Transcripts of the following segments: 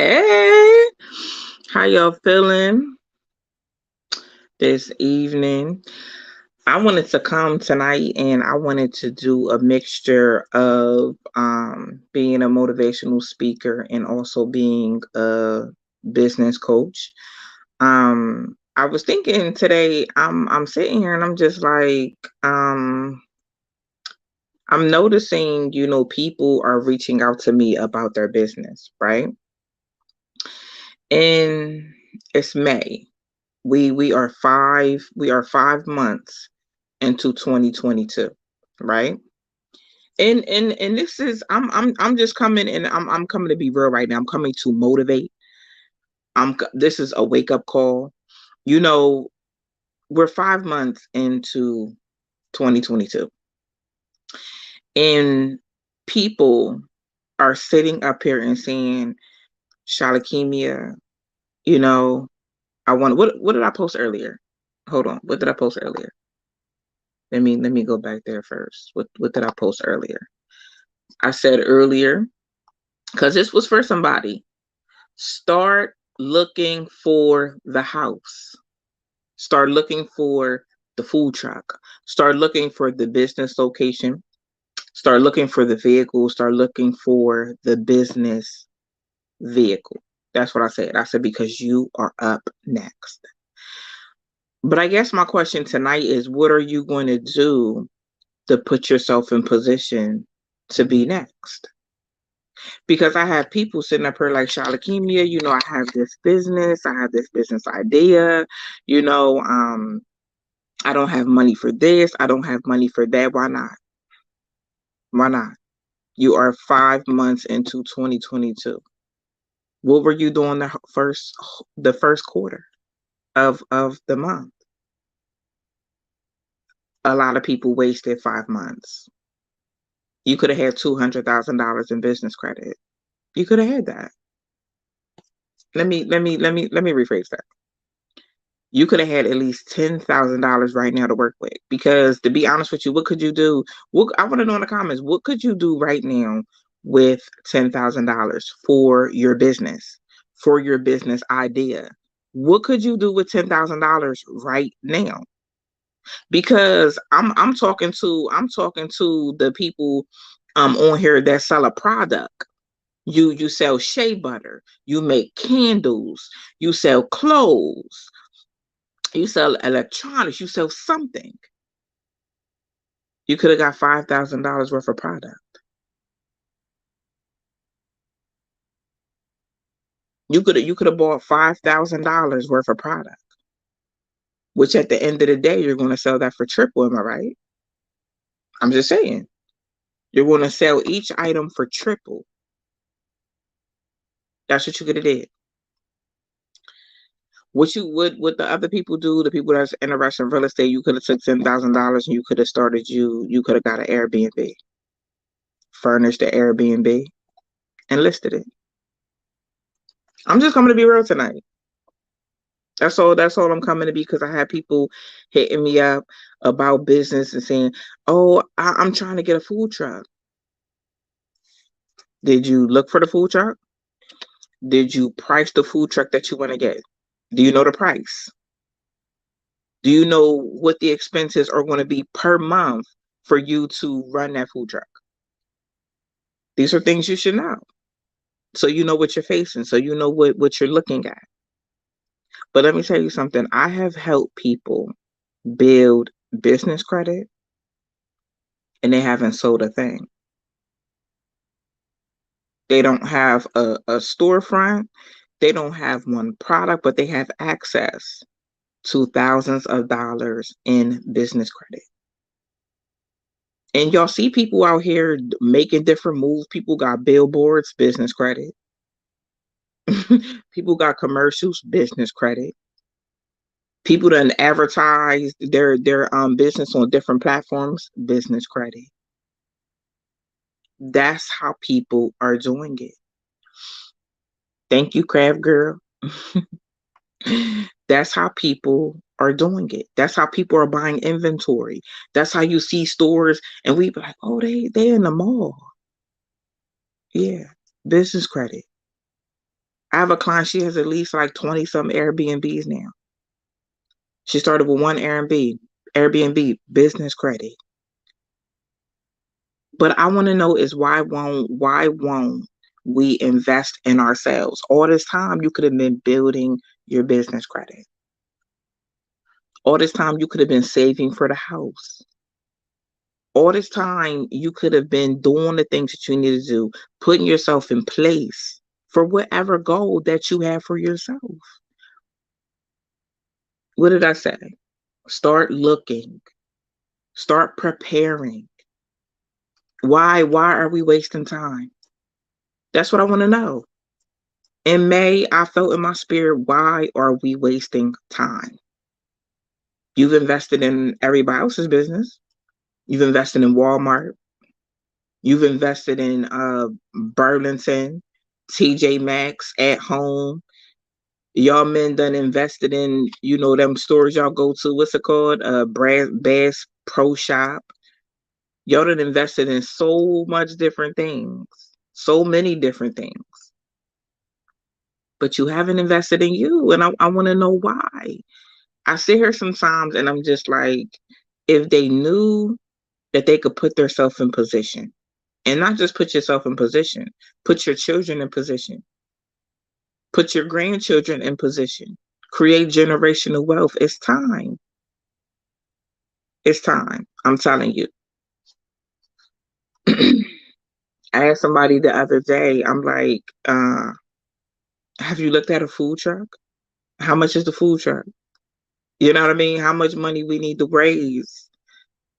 Hey, how y'all feeling this evening? I wanted to come tonight and I wanted to do a mixture of being a motivational speaker and also being a business coach. I was thinking today, I'm sitting here and I'm just like, I'm noticing, people are reaching out to me about their business, right? And it's May. We are 5 months into 2022, right? And this is I'm just coming and I'm coming to be real right now. I'm coming to motivate. This is a wake up call. You know, we're 5 months into 2022, and people are sitting up here and saying, Shalakemia, you know, I want what did I post earlier? Hold on, what did I post earlier? Let me go back there first. What did I post earlier? I said earlier, because this was for somebody. Start looking for the house. Start looking for the food truck. Start looking for the business location. Start looking for the vehicle. Start looking for the business vehicle. That's what I said. I said because you are up next. But I guess my question tonight is, what are you going to do to put yourself in position to be next? Because I have people sitting up here like Shalakemia, I have this business idea, you know, I don't have money for this, I don't have money for that. Why not? Why not? You are 5 months into 2022. What were you doing the first quarter of the month? A lot of people wasted 5 months. You could have had $200,000 in business credit. You could have had that. Let me rephrase that. You could have had at least $10,000 right now to work with. Because to be honest with you, what could you do? I want to know in the comments, what could you do right now with $10,000 for your business idea? What could you do with $10,000 right now? Because I'm talking to the people on here that sell a product. You sell shea butter, you make candles, you sell clothes, you sell electronics, you sell something. You could have got $5,000 worth of product. You could have bought $5,000 worth of product, which at the end of the day, you're going to sell that for triple. Am I right? I'm just saying. You're going to sell each item for triple. That's what you could have did. What the other people do, the people that's interested in real estate, you could have took $10,000 and you could have got an Airbnb, furnished the Airbnb, and listed it. I'm just coming to be real tonight. That's all I'm coming to be, because I had people hitting me up about business and saying, "Oh, I'm trying to get a food truck." Did you look for the food truck? Did you price the food truck that you want to get? Do you know the price? Do you know what the expenses are going to be per month for you to run that food truck? These are things you should know. So you know what you're facing. So you know what you're looking at. But let me tell you something. I have helped people build business credit and they haven't sold a thing. They don't have a storefront. They don't have one product, but they have access to thousands of dollars in business credit. And y'all see people out here making different moves. People got billboards, business credit. People got commercials, business credit. People done advertise their business on different platforms, business credit. That's how people are doing it. Thank you, Craft Girl. That's how people are doing it. That's how people are buying inventory. That's how you see stores and we be like, oh, they in the mall. Yeah, business credit. I have a client, she has at least like 20 some Airbnbs now. She started with one Airbnb business credit. But I want to know is why won't we invest in ourselves? All this time you could have been building your business credit. All this time you could have been saving for the house. All this time you could have been doing the things that you need to do, putting yourself in place for whatever goal that you have for yourself. What did I say? Start looking, start preparing. Why are we wasting time? That's what I want to know. In May, I felt in my spirit, why are we wasting time? You've invested in everybody else's business. You've invested in Walmart. You've invested in Burlington, TJ Maxx, At Home. Y'all men done invested in, them stores y'all go to. What's it called? Bass Pro Shop. Y'all done invested in so much different things. So many different things. But you haven't invested in you. And I want to know why. I sit here sometimes and I'm just like, if they knew that they could put themselves in position, and not just put yourself in position, put your children in position, put your grandchildren in position, create generational wealth. It's time. It's time. I'm telling you. I asked somebody the other day, I'm like, have you looked at a food truck? How much is the food truck? You know what I mean? How much money we need to raise?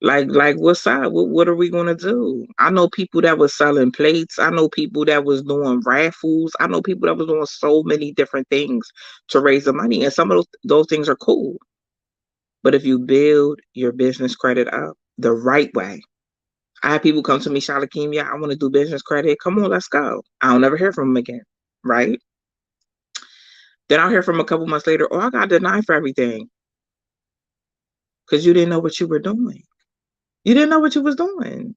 Like what's up? What are we gonna do? I know people that was selling plates. I know people that was doing raffles. I know people that was doing so many different things to raise the money. And some of those things are cool. But if you build your business credit up the right way, I have people come to me, Shalakimia, I want to do business credit. Come on, let's go. I'll never hear from them again. Right? Then I'll hear from them a couple months later, oh, I got denied for everything. Because you didn't know what you were doing. You didn't know what you was doing.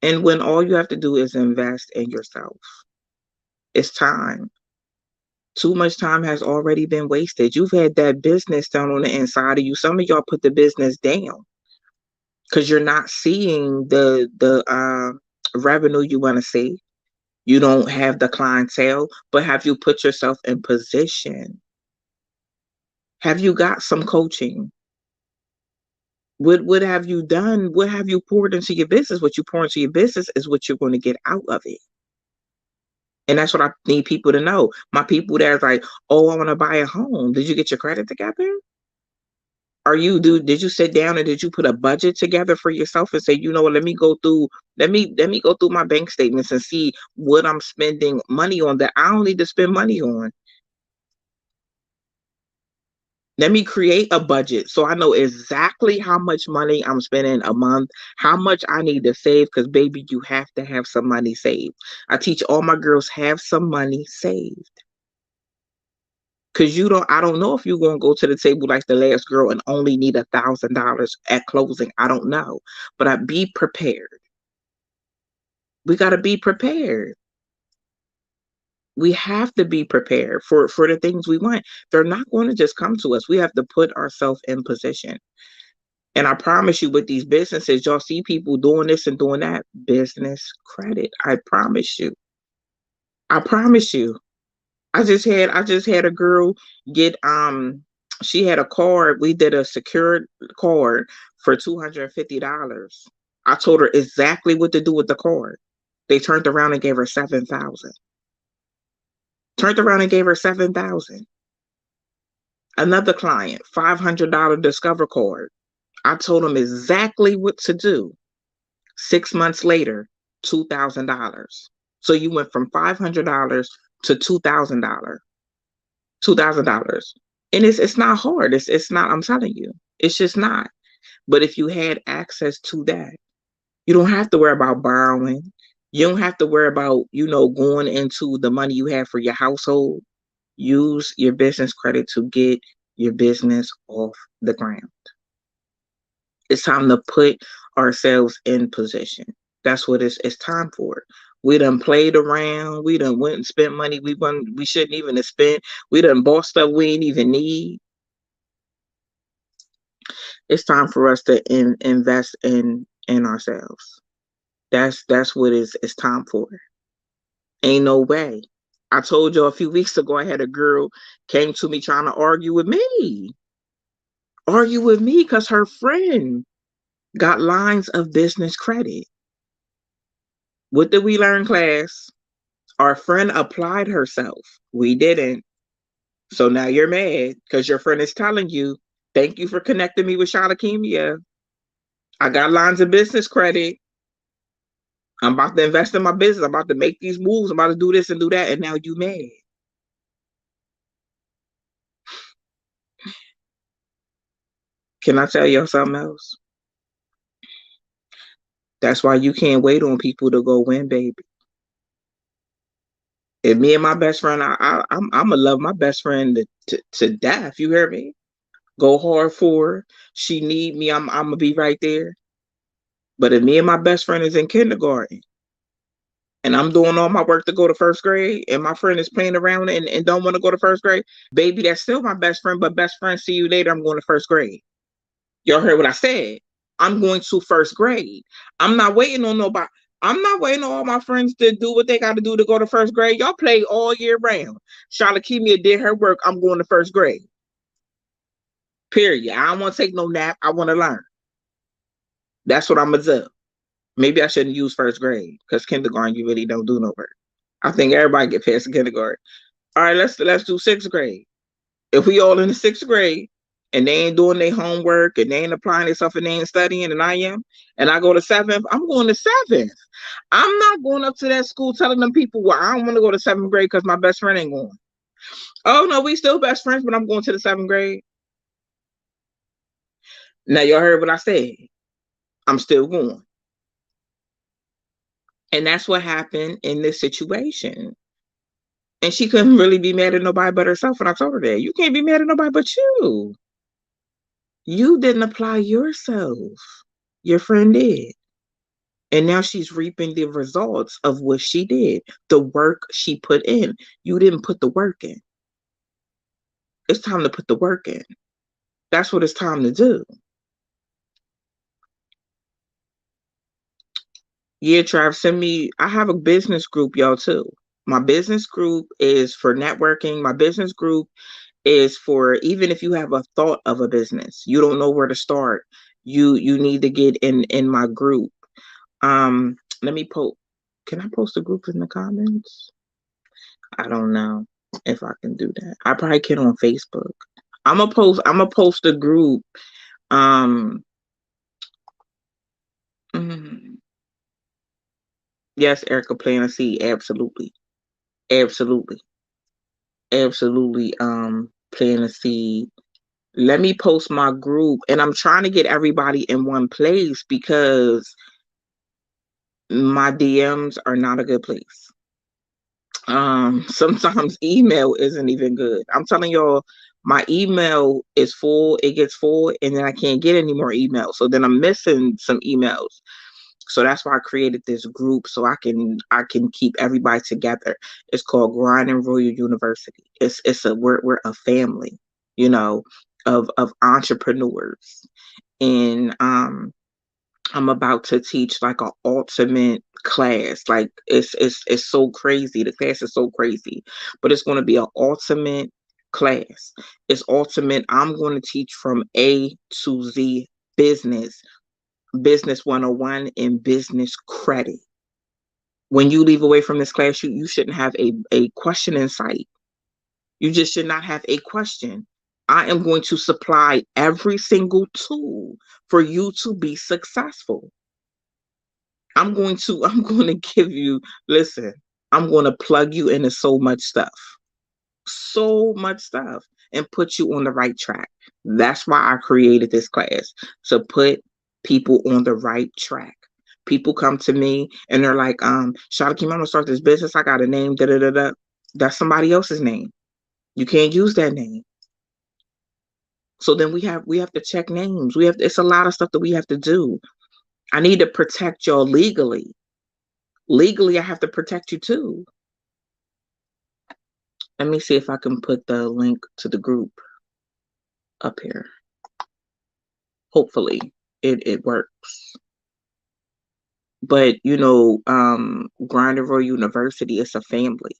And when all you have to do is invest in yourself, it's time. Too much time has already been wasted. You've had that business down on the inside of you. Some of y'all put the business down because you're not seeing the revenue you want to see. You don't have the clientele, but have you put yourself in position? Have you got some coaching? What have you done? What have you poured into your business? What you pour into your business is what you're going to get out of it. And that's what I need people to know. My people that's like, oh, I want to buy a home. Did you get your credit together? Did you sit down and did you put a budget together for yourself and say, you know what, let me go through my bank statements and see what I'm spending money on that I don't need to spend money on. Let me create a budget so I know exactly how much money I'm spending a month, how much I need to save, because baby, you have to have some money saved. I teach all my girls have some money saved. Because I don't know if you're going to go to the table like the last girl and only need $1,000 at closing. I don't know. But I be prepared. We got to be prepared. We have to be prepared for the things we want. They're not going to just come to us. We have to put ourselves in position. And I promise you, with these businesses, y'all see people doing this and doing that. Business credit. I promise you. I promise you. I just had a girl get she had a card. We did a secured card for $250. I told her exactly what to do with the card. They turned around and gave her 7,000. Turned around and gave her 7,000. Another client, $500 Discover card. I told them exactly what to do. 6 months later, $2,000. So you went from $500 to $2,000. $2,000. And it's not hard. It's not, I'm telling you. It's just not. But if you had access to that, you don't have to worry about borrowing. You don't have to worry about, going into the money you have for your household. Use your business credit to get your business off the ground. It's time to put ourselves in position. That's what it's time for. We done played around. We done went and spent money we shouldn't even have spent. We done bought stuff we ain't even need. It's time for us to invest in ourselves. That's what it's time for. Ain't no way. I told you a few weeks ago I had a girl came to me trying to argue with me. Argue with me because her friend got lines of business credit. What did we learn, class? Our friend applied herself. We didn't. So now you're mad because your friend is telling you, thank you for connecting me with Shalakemia. I got lines of business credit. I'm about to invest in my business. I'm about to make these moves. I'm about to do this and do that. And now you mad. Can I tell y'all something else? That's why you can't wait on people to go win, baby. And me and my best friend, I'm gonna love my best friend to death. You hear me? Go hard for her. She need me. I'm gonna be right there. But if me and my best friend is in kindergarten and I'm doing all my work to go to first grade and my friend is playing around and don't want to go to first grade, baby, that's still my best friend, but best friend, see you later. I'm going to first grade. Y'all heard what I said. I'm going to first grade. I'm not waiting on nobody. I'm not waiting on all my friends to do what they got to do to go to first grade. Y'all play all year round. Shalakemia did her work. I'm going to first grade. Period. I don't want to take no nap. I want to learn. That's what I'm going to do. Maybe I shouldn't use first grade because kindergarten, you really don't do no work. I think everybody get past the kindergarten. All right, let's do sixth grade. If we all in the sixth grade and they ain't doing their homework and they ain't applying themselves and they ain't studying and I am, and I go to seventh, I'm going to seventh. I'm not going up to that school telling them people, well, I don't want to go to seventh grade because my best friend ain't going. Oh no, we still best friends, but I'm going to the seventh grade. Now y'all heard what I said. I'm still going. And that's what happened in this situation. And she couldn't really be mad at nobody but herself. And I told her that you can't be mad at nobody but you. You didn't apply yourself. Your friend did. And now she's reaping the results of what she did, the work she put in. You didn't put the work in. It's time to put the work in. That's what it's time to do. Yeah, Trav, send me. I have a business group, y'all, too. My business group is for networking. My business group is for even if you have a thought of a business, you don't know where to start. You need to get in my group. Let me post. Can I post the group in the comments? I don't know if I can do that. I probably can on Facebook. I'm gonna post a group. Um mm, yes, Erica playing a seed. Absolutely. Absolutely. Absolutely. Playing a seed. Let me post my group and I'm trying to get everybody in one place because my DMs are not a good place. Sometimes email isn't even good. I'm telling y'all, my email is full, it gets full, and then I can't get any more emails. So then I'm missing some emails. So that's why I created this group so I can keep everybody together. It's called Grind and Royal University. We're a family, you know, of entrepreneurs. And I'm about to teach like an ultimate class. Like it's so crazy. The class is so crazy, but it's going to be an ultimate class. It's ultimate. I'm going to teach from A to Z business 101 and business credit. When you leave away from this class, you shouldn't have a question in sight. You just should not have a question. I am going to supply every single tool for you to be successful. I'm going to give you, listen, I'm going to plug you into so much stuff, and put you on the right track. That's why I created this class, to put people on the right track. People come to me and they're like, Shawty, I'm gonna start this business. I got a name, da da da da. That's somebody else's name. You can't use that name. So then we have to check names. It's a lot of stuff that we have to do. I need to protect y'all legally. Legally, I have to protect you too. Let me see if I can put the link to the group up here. Hopefully it works. But Grinderville University is a family.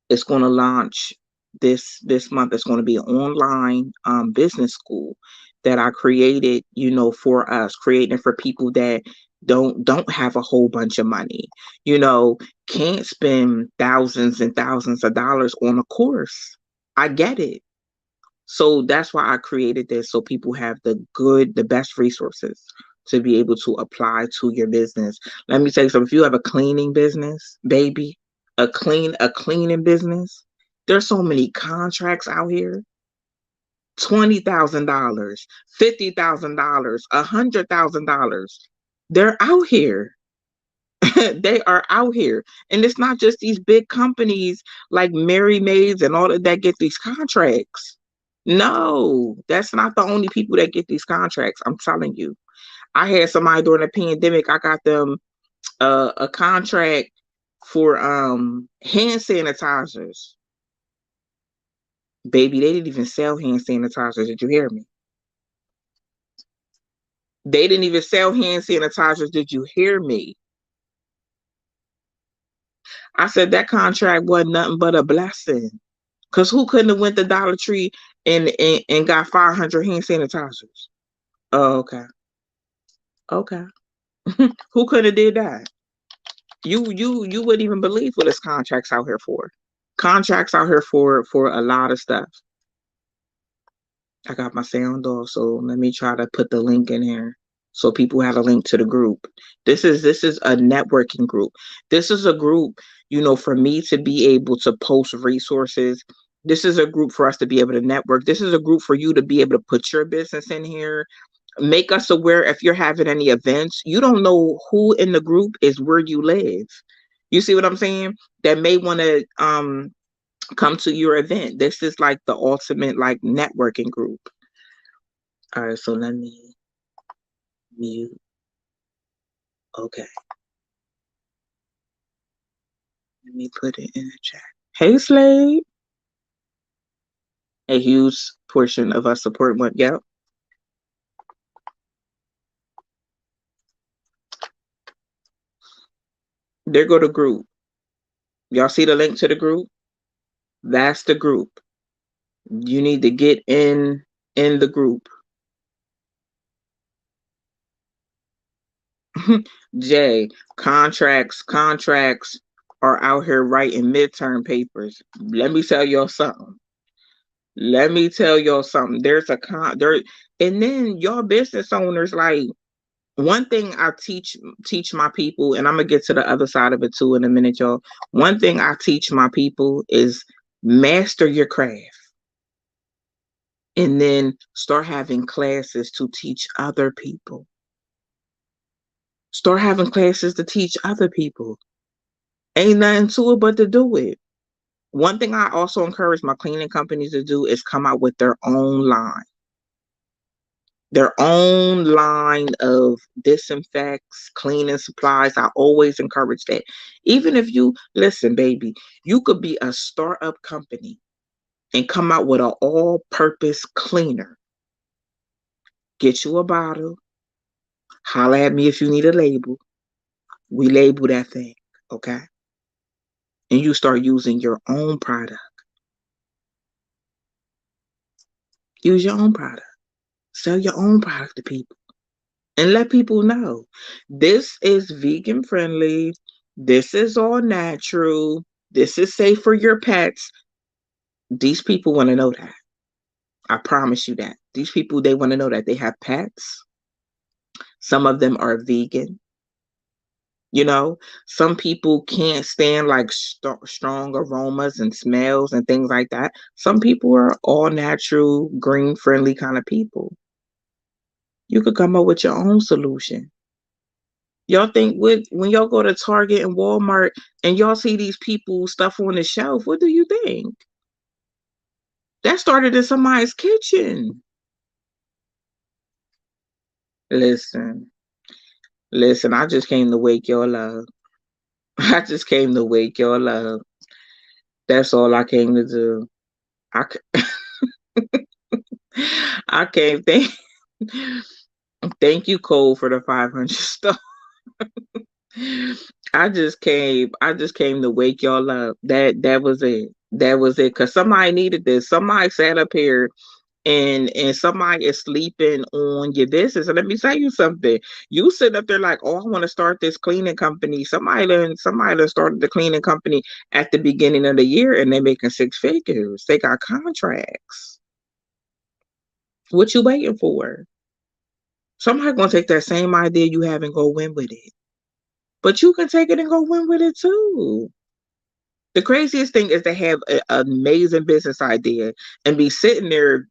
It's going to launch this month. It's going to be an online business school that I created, for us, creating for people that don't have a whole bunch of money, can't spend thousands and thousands of dollars on a course. I get it. So that's why I created this, so people have the best resources to be able to apply to your business. Let me tell you something. If you have a cleaning business, baby, a cleaning business, there's so many contracts out here. $20,000, $50,000, $100,000. They're out here. They are out here. And it's not just these big companies like Mary Maids and all of that get these contracts. No, that's not the only people that get these contracts. I'm telling you. I had somebody during the pandemic, I got them a contract for hand sanitizers. Baby, they didn't even sell hand sanitizers. Did you hear me? They didn't even sell hand sanitizers. Did you hear me? I said that contract wasn't nothing but a blessing. Cause who couldn't have went to Dollar Tree and got 500 hand sanitizers? Oh, okay. Okay. Who could have did that? You wouldn't even believe what this contract's out here for. Contracts out here for a lot of stuff. I got my sound off, so let me try to put the link in here so people have a link to the group. This is a networking group. This is a group, for me to be able to post resources. This is a group for us to be able to network. This is a group for you to be able to put your business in here. Make us aware if you're having any events. You don't know who in the group is where you live. You see what I'm saying? That may want to come to your event. This is like the ultimate like networking group. All right, so let me mute. Okay, let me put it in the chat. Hey, Slade. A huge portion of our support went. Yep. There go the group. Y'all see the link to the group? That's the group. You need to get in the group. Jay, contracts are out here writing midterm papers. Let me tell y'all something. Let me tell y'all something. There's a there, and then y'all business owners, like, one thing I teach my people, and I'm gonna get to the other side of it too in a minute, y'all. One thing I teach my people is master your craft, and then start having classes to teach other people. Start having classes to teach other people. Ain't nothing to it but to do it. One thing I also encourage my cleaning companies to do is come out with their own line. Their own line of disinfects, cleaning supplies. I always encourage that. Even if you listen, baby, you could be a startup company and come out with an all-purpose cleaner. Get you a bottle. Holler at me if you need a label. We label that thing, okay? And you start using your own product. Use your own product. Sell your own product to people. And let people know this is vegan friendly. This is all natural. This is safe for your pets. These people want to know that. I promise you that. These people, they want to know that they have pets. Some of them are vegan. Some people can't stand like strong aromas and smells and things like that. Some people are all natural, green friendly kind of people. You could come up with your own solution. Y'all think when y'all go to Target and Walmart and y'all see these people stuff on the shelf, what do you think? That started in somebody's kitchen. Listen, Listen, I just came to wake y'all up. I just came to wake y'all up. That's all I came to do. I, I came. Thank you, Cole, for the 500 stuff. I just came to wake y'all up. That was it. That was it. Cause somebody needed this. Somebody sat up here and somebody is sleeping on your business. And let me tell you something. You sit up there like, oh, I want to start this cleaning company. Somebody done started the cleaning company at the beginning of the year and they're making six figures. They got contracts. What you waiting for? Somebody gonna take that same idea you have and go win with it. But you can take it and go win with it too. The craziest thing is to have an amazing business idea and be sitting there,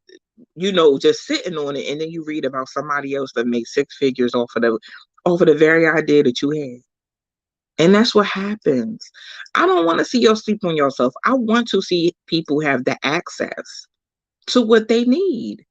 just sitting on it, and then you read about somebody else that made six figures off of the very idea that you had. And that's what happens. I don't want to see you sleep on yourself. I want to see people have the access to what they need.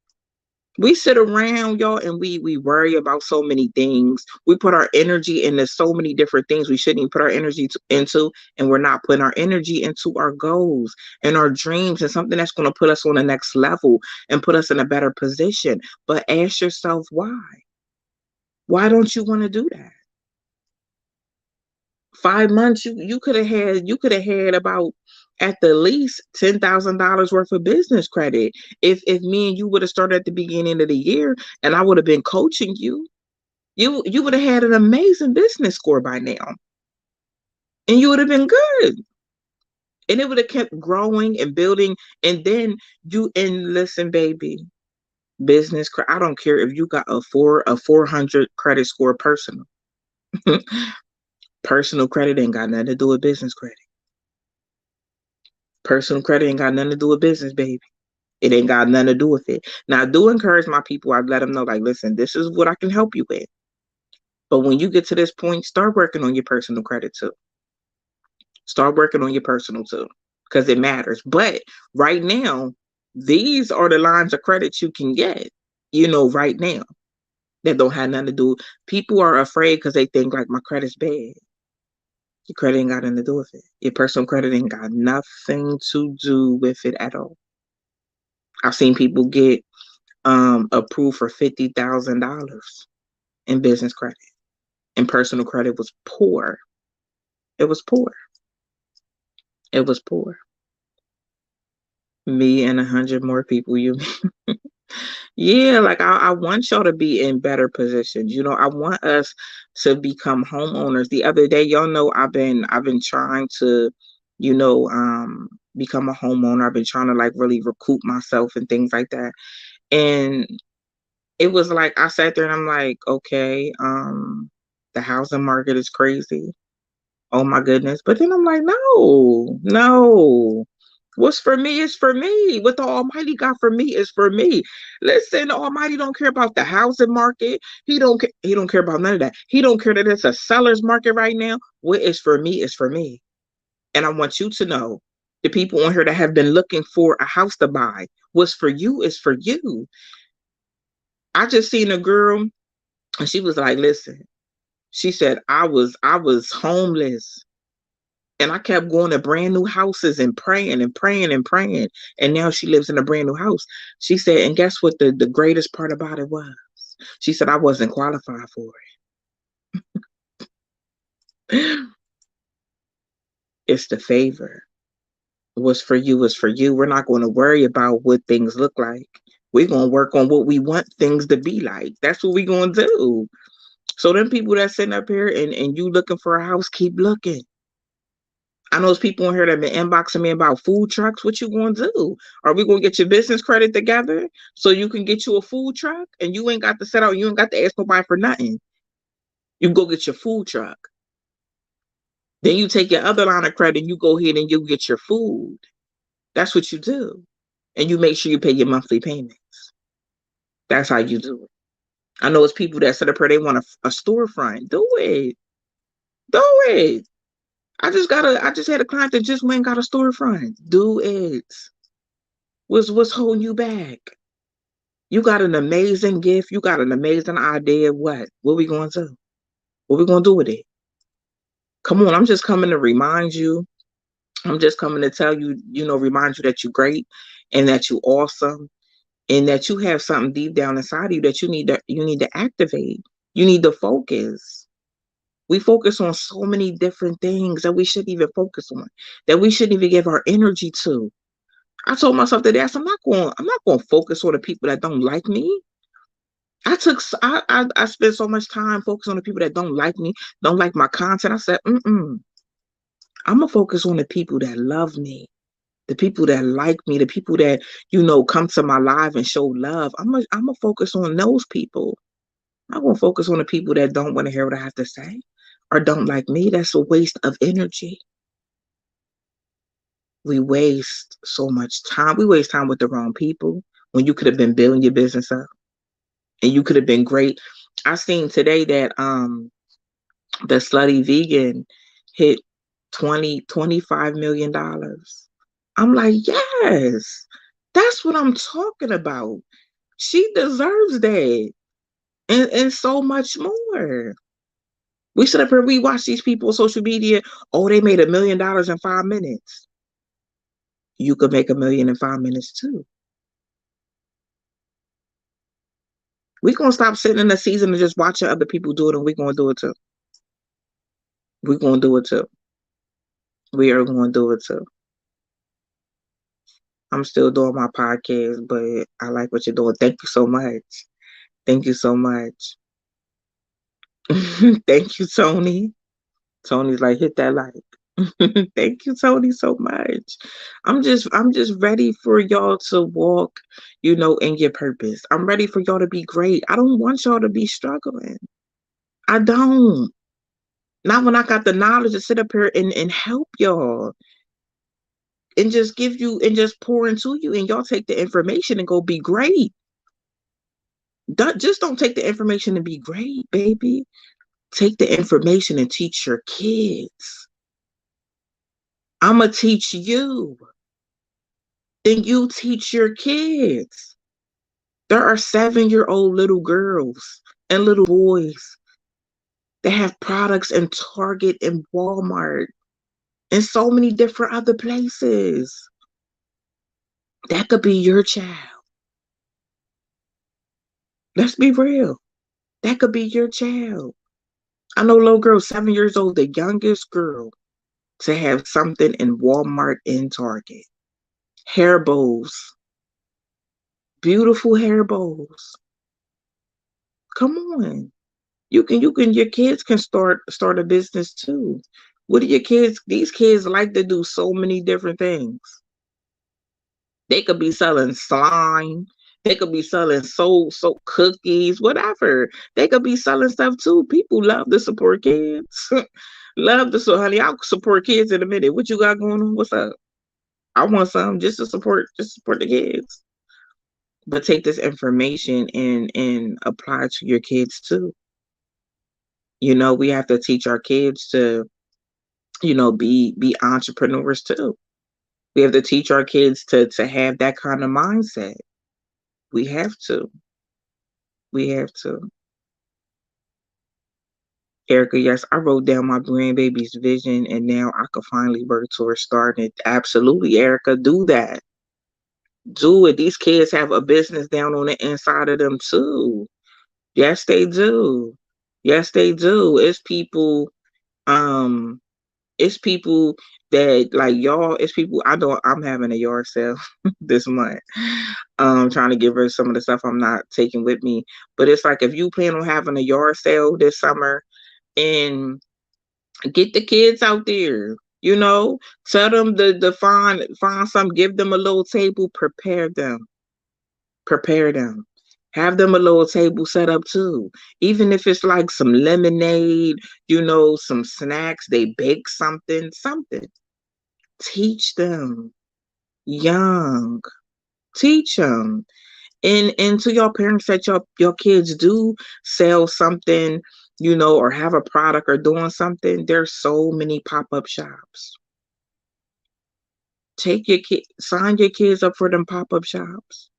We sit around, y'all, and we worry about so many things. We put our energy into so many different things we shouldn't even put our energy into, and we're not putting our energy into our goals and our dreams and something that's going to put us on the next level and put us in a better position. But ask yourself why. Why don't you want to do that? 5 months, you could have had about at the least $10,000 worth of business credit if me and you would have started at the beginning of the year and I would have been coaching you. You would have had an amazing business score by now, and you would have been good, and it would have kept growing and building. And then listen, baby, I don't care if you got a 400 credit score personal. Personal credit ain't got nothing to do with business credit. Personal credit ain't got nothing to do with business, baby. It ain't got nothing to do with it. Now, I do encourage my people. I let them know, like, listen, this is what I can help you with. But when you get to this point, start working on your personal credit too. Start working on your personal too, because it matters. But right now, these are the lines of credit you can get, right now, that don't have nothing to do. People are afraid because they think, like, my credit's bad. Your credit ain't got nothing to do with it. Your personal credit ain't got nothing to do with it at all. I've seen people get approved for $50,000 in business credit, and personal credit was poor. It was poor. It was poor. Me and 100 more people. Yeah, like I want y'all to be in better positions. I want us to become homeowners. The other day, y'all know I've been trying to, become a homeowner. I've been trying to like really recoup myself and things like that. And it was like I sat there and I'm like, okay, the housing market is crazy. Oh my goodness. But then I'm like, no, no. What's for me is for me. What the Almighty got for me is for me. Listen, the Almighty don't care about the housing market. He don't care about none of that. He don't care that it's a seller's market right now. What is for me is for me. And I want you to know, the people on here that have been looking for a house to buy, what's for you is for you. I just seen a girl and she was like, listen, she said, I was homeless. And I kept going to brand new houses and praying and praying and praying. And now she lives in a brand new house. She said, and guess what the greatest part about it was? She said, I wasn't qualified for it. It's the favor. What's for you is for you. We're not going to worry about what things look like. We're going to work on what we want things to be like. That's what we're going to do. So them people that's sitting up here and you looking for a house, keep looking. I know there's people in here that have been inboxing me about food trucks. What you going to do? Are we going to get your business credit together so you can get you a food truck and you ain't got to set out, you ain't got to ask nobody for nothing. You go get your food truck. Then you take your other line of credit and you go ahead and you get your food. That's what you do. And you make sure you pay your monthly payments. That's how you do it. I know it's people that sit up here, they want a storefront. Do it. Do it. I just had a client that just went and got a storefront. Do it. What's holding you back? You got an amazing gift. You got an amazing idea. What we going to do? What we gonna do with it? Come on, I'm just coming to remind you. I'm just coming to tell you, remind you that you're great and that you're awesome and that you have something deep down inside of you that you need to activate. You need to focus. We focus on so many different things that we shouldn't even focus on, that we shouldn't even give our energy to. I told myself today, I'm not going to focus on the people that don't like me. I spent so much time focusing on the people that don't like me, don't like my content. I said, I'm gonna focus on the people that love me, the people that like me, the people that come to my live and show love. I'm gonna focus on those people. I'm gonna focus on the people that don't want to hear what I have to say or don't like me. That's a waste of energy. We waste so much time. We waste time with the wrong people when you could have been building your business up and you could have been great. I seen today that the slutty vegan hit 25 million dollars. I'm like, yes, that's what I'm talking about. She deserves that and so much more. We should have heard, we watch these people on social media. Oh, they made $1 million in 5 minutes. You could make $1 million in 5 minutes too. We're gonna stop sitting in the season and just watching other people do it, and we're gonna do it too. We're gonna do it too. We are gonna do it too. I'm still doing my podcast, but I like what you're doing. Thank you so much. Thank you so much. Thank you, Tony. Tony's like, hit that like. Thank you, Tony, so much. I'm just ready for y'all to walk, in your purpose. I'm ready for y'all to be great. I don't want y'all to be struggling. I don't. Not when I got the knowledge to sit up here and help y'all and just give you and just pour into you and y'all take the information and go be great. Just don't take the information and be great, baby. Take the information and teach your kids. I'm going to teach you. Then you teach your kids. There are 7-year-old little girls and little boys that have products in Target and Walmart and so many different other places. That could be your child. Let's be real. That could be your child. I know a little girl, 7 years old, the youngest girl to have something in Walmart and Target. Hair bows. Beautiful hair bows. Come on. Your kids can start a business too. What do your kids, these kids like to do so many different things. They could be selling slime. They could be selling so cookies, whatever. They could be selling stuff too. People love to support kids. Love to support, honey. I'll support kids in a minute. What you got going on? What's up? I want some just support the kids. But take this information and apply it to your kids too. We have to teach our kids to, be entrepreneurs too. We have to teach our kids to have that kind of mindset. We have to. We have to. Erica, yes, I wrote down my grandbaby's vision and now I can finally work towards starting it. Absolutely, Erica, do that. Do it. These kids have a business down on the inside of them too. Yes, they do. Yes, they do. Um, it's people that like y'all, it's people I know. I'm having a yard sale this month. Trying to get rid of some of the stuff I'm not taking with me. But it's like if you plan on having a yard sale this summer and get the kids out there, tell them to find some, give them a little table, prepare them. Have them a little table set up too. Even if it's like some lemonade, some snacks, they bake something. Teach them young. Teach them. And to your parents that your kids do sell something, or have a product or doing something, there's so many pop-up shops. Sign your kids up for them pop-up shops.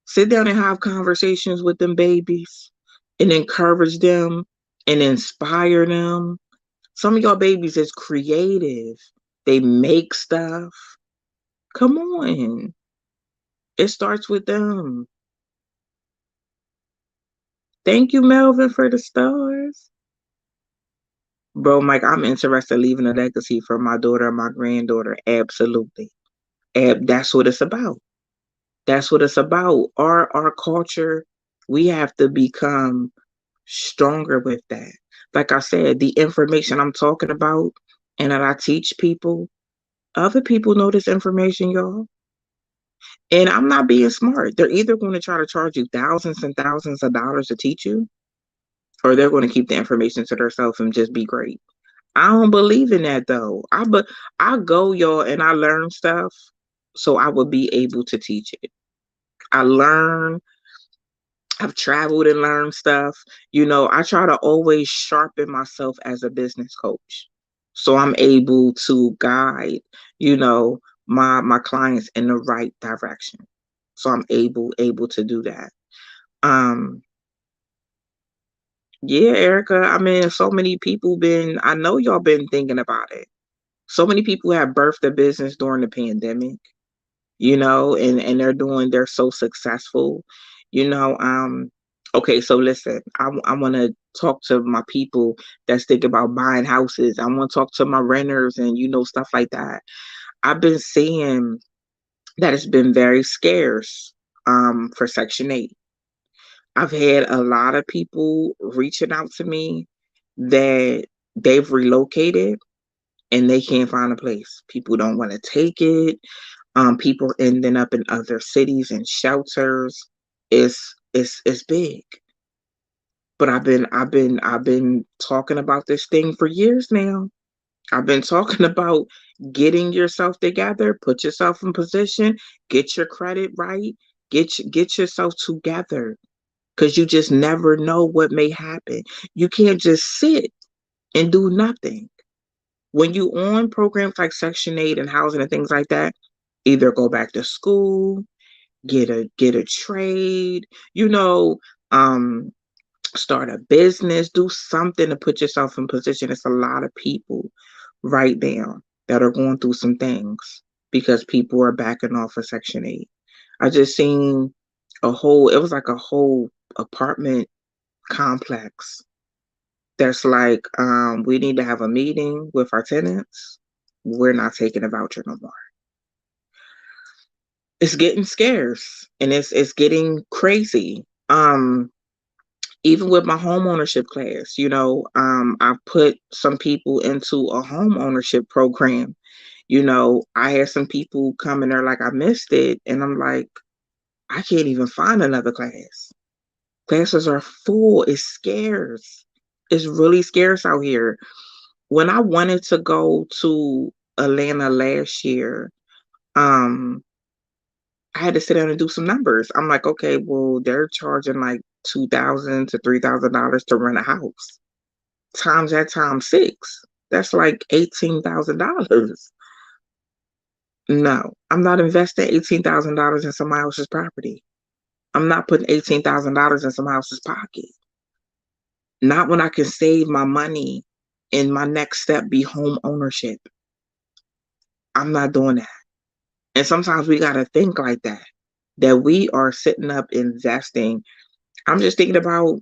Sit down and have conversations with them babies and encourage them. and inspire them. Some of y'all babies is creative. They make stuff. Come on. It starts with them. Thank you, Melvin, for the stars. Bro, Mike, I'm interested in leaving a legacy for my daughter and my granddaughter. Absolutely. That's what it's about. That's what it's about. Our culture, we have to become stronger with that. Like I said, the information I'm talking about and that I teach people, other people know this information, y'all. And I'm not being smart. They're either going to try to charge you thousands and thousands of dollars to teach you, or they're going to keep the information to themselves and just be great. I don't believe in that though. I go, y'all, and I learn stuff so I would be able to teach it. I learn, I've traveled and learned stuff. I try to always sharpen myself as a business coach. So I'm able to guide, you know, my clients in the right direction. So I'm able to do that. Um yeah, Erica, I mean, so many people I know y'all been thinking about it. So many people have birthed a business during the pandemic, and they're so successful, you know. Okay, so listen, I want to talk to my people that's thinking about buying houses. I want to talk to my renters and, stuff like that. I've been seeing that it's been very scarce, for Section 8. I've had a lot of people reaching out to me that they've relocated and they can't find a place. People don't want to take it. People ending up in other cities and shelters. It's big. But I've been talking about this thing for years now. I've been talking about getting yourself together, put yourself in position, get your credit right, get yourself together, because you just never know what may happen. You can't just sit and do nothing. When you on programs like Section 8 and housing and things like that, either go back to school, get a trade, um, start a business, do something to put yourself in position. It's a lot of people right now that are going through some things because people are backing off of Section 8. I just seen it was like a whole apartment complex that's like, we need to have a meeting with our tenants. We're not taking a voucher no more. It's getting scarce and it's getting crazy. Even with my homeownership class, I've put some people into a homeownership program. I had some people come and they're like, I missed it. And I'm like, I can't even find another class. Classes are full. It's scarce. It's really scarce out here. When I wanted to go to Atlanta last year, um, I had to sit down and do some numbers. I'm like, okay, well, they're charging like $2,000 to $3,000 to rent a house. Times that times six, that's like $18,000. No, I'm not investing $18,000 in somebody else's property. I'm not putting $18,000 in somebody else's pocket. Not when I can save my money and my next step be home ownership. I'm not doing that. And sometimes we got to think like that we are sitting up investing. I'm just thinking about,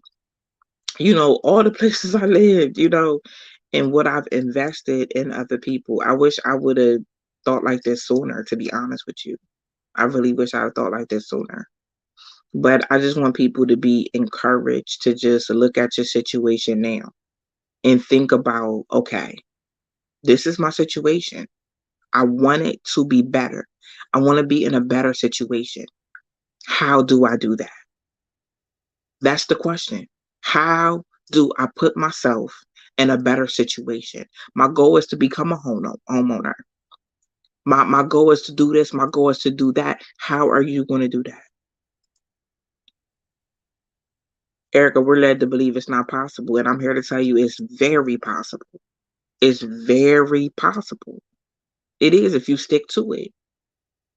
all the places I lived, and what I've invested in other people. I wish I would have thought like this sooner, to be honest with you. I really wish I had thought like this sooner. But I just want people to be encouraged to just look at your situation now and think about, okay, this is my situation. I want it to be better. I want to be in a better situation. How do I do that? That's the question. How do I put myself in a better situation? My goal is to become a homeowner. My goal is to do this. My goal is to do that. How are you going to do that? Erica, we're led to believe it's not possible. And I'm here to tell you it's very possible. It's very possible. It is if you stick to it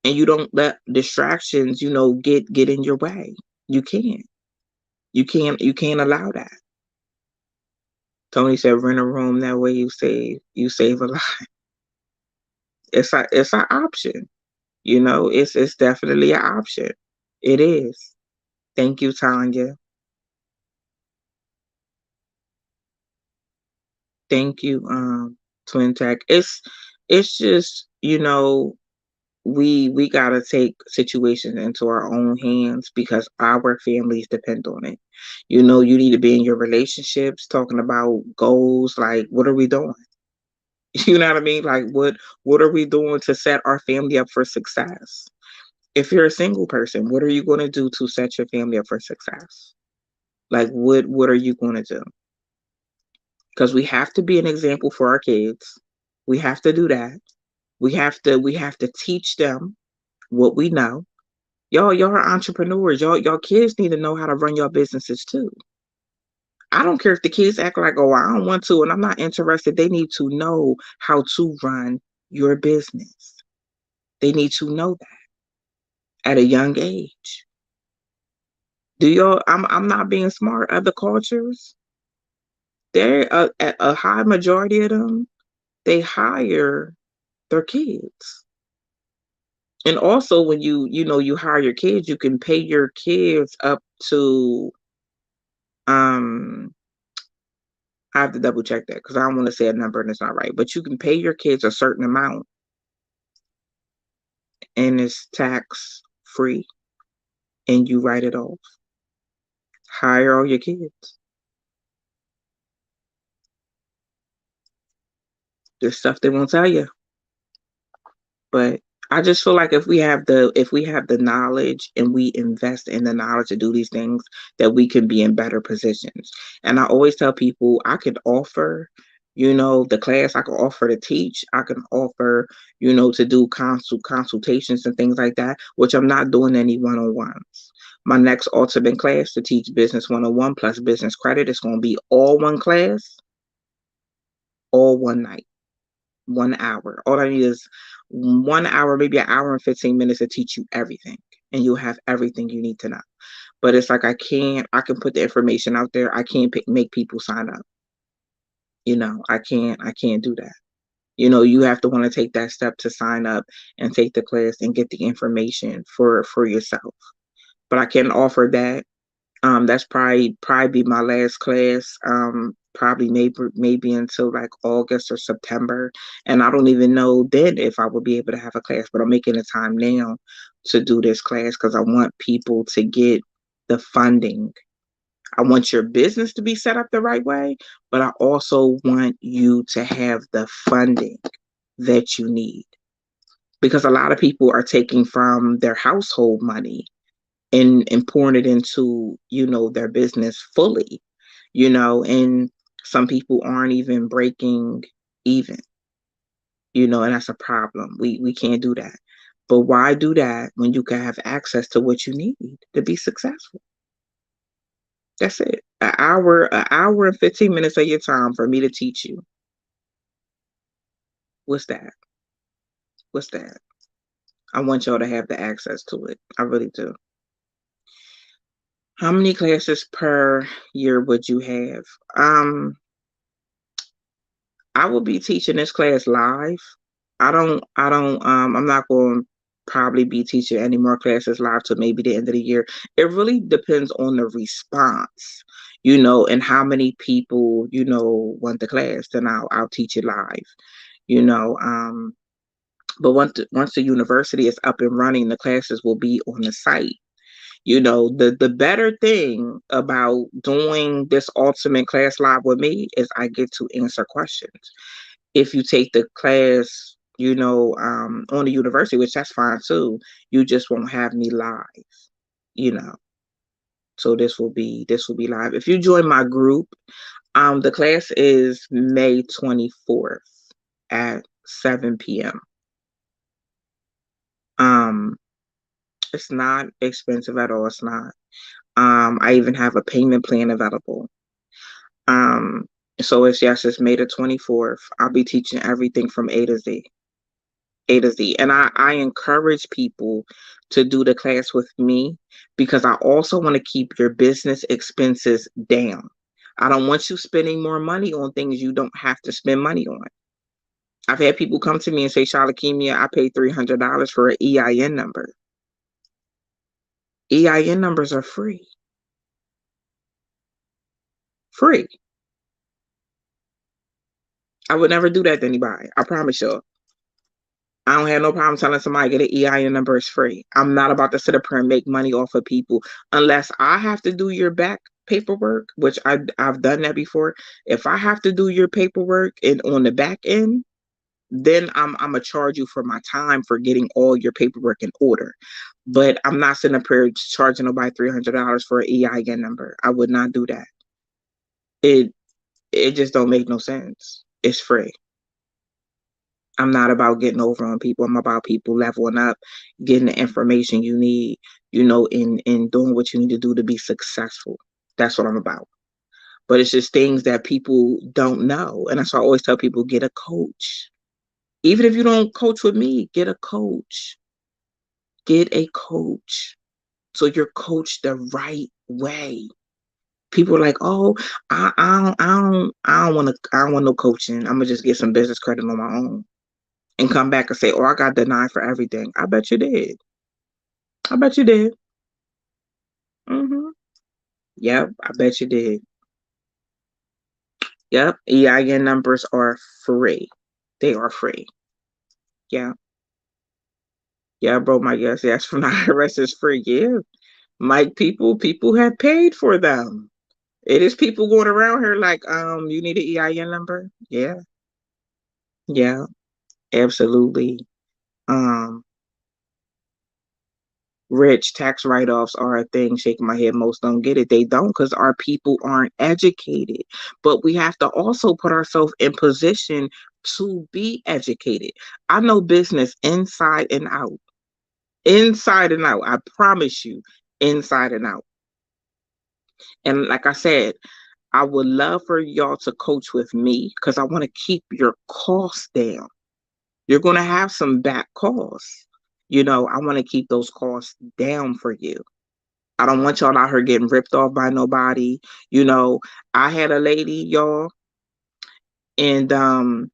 and you don't let distractions, get in your way. You can't. You can't allow that. Tony said, rent a room. That way you save a lot. It's an option. It's definitely an option. It is. Thank you, Tanya. Thank you, Twin Tech. It's just, we gotta take situations into our own hands because our families depend on it. You need to be in your relationships talking about goals, like what are we doing? You know what I mean? Like what are we doing to set our family up for success? If you're a single person, what are you going to do to set your family up for success? Like what are you going to do? Because we have to be an example for our kids. We have to do that. We have to teach them what we know. Y'all are entrepreneurs. Y'all kids need to know how to run your businesses too. I don't care if the kids act like, oh, I don't want to and I'm not interested. They need to know how to run your business. They need to know that at a young age. Do y'all? I'm not being smart. Other cultures, they're a high majority of them. They hire their kids, and also when you hire your kids, you can pay your kids up to um. I have to double check that because I don't want to say a number and it's not right. But you can pay your kids a certain amount, and it's tax free, and you write it off. Hire all your kids. There's stuff they won't tell you. But I just feel like if we have the knowledge and we invest in the knowledge to do these things, that we can be in better positions. And I always tell people I could offer, the class, I can offer to teach, I can offer, to do consultations and things like that, which I'm not doing any one-on-ones. My next ultimate class to teach business 101 plus business credit is going to be all one class, all one night. 1 hour. All I need is 1 hour, maybe an hour and 15 minutes to teach you everything. And you'll have everything you need to know. But it's like I can put the information out there. I can't make people sign up. I can't do that. You have to want to take that step to sign up and take the class and get the information for yourself. But I can offer that. That's probably be my last class. Probably maybe until like August or September, and I don't even know then if I will be able to have a class. But I'm making the time now to do this class because I want people to get the funding. I want your business to be set up the right way, but I also want you to have the funding that you need because a lot of people are taking from their household money and pouring it into their business fully, and some people aren't even breaking even, and that's a problem. We can't do that. But why do that when you can have access to what you need to be successful? That's it. An hour and 15 minutes of your time for me to teach you. What's that? What's that? I want y'all to have the access to it. I really do. How many classes per year would you have? I will be teaching this class live. I'm not going to probably be teaching any more classes live till maybe the end of the year. It really depends on the response, and how many people, want the class, then I'll teach it live, you know. But once the university is up and running, the classes will be on the site. The better thing about doing this ultimate class live with me is I get to answer questions. If you take the class, on the university, which that's fine too, you just won't have me live, you know. So this will be live. If you join my group, the class is May 24th at 7 p.m. Um, it's not expensive at all. It's not. I even have a payment plan available. Um, so it's May the 24th. I'll be teaching everything from A to Z. A to Z. And I encourage people to do the class with me because I also want to keep your business expenses down. I don't want you spending more money on things you don't have to spend money on. I've had people come to me and say, Shalakemia, I paid $300 for an EIN number. EIN numbers are free. Free. I would never do that to anybody. I promise you. I don't have no problem telling somebody get an EIN number is free. I'm not about to sit up here and make money off of people unless I have to do your back paperwork, which I've done that before. If I have to do your paperwork and on the back end, then I'm gonna charge you for my time for getting all your paperwork in order. But I'm not sitting up here charging nobody $300 for an EIN number. I would not do that. It just don't make no sense. It's free. I'm not about getting over on people. I'm about people leveling up, getting the information you need, in doing what you need to do to be successful. That's what I'm about. But it's just things that people don't know. And that's why I always tell people, get a coach. Even if you don't coach with me, get a coach. Get a coach. So you're coached the right way. People are like, oh, I don't want no coaching. I'm gonna just get some business credit on my own. And come back and say, oh, I got denied for everything. I bet you did. I bet you did. Mm-hmm. Yep, I bet you did. Yep, EIN numbers are free. They are free. Yeah. Yeah, bro, my yes from the IRS is free. Yeah. Mike, people have paid for them. It is people going around here like, you need an EIN number? Yeah. Yeah, absolutely. Um, Rich tax write-offs are a thing. Shaking my head, most don't get it. They don't because our people aren't educated. But we have to also put ourselves in position to be educated. I know business inside and out. Inside and out. I promise you, inside and out. And like I said, I would love for y'all to coach with me because I want to keep your costs down. You're going to have some back costs. I want to keep those costs down for you. I don't want y'all out here getting ripped off by nobody. I had a lady, y'all, and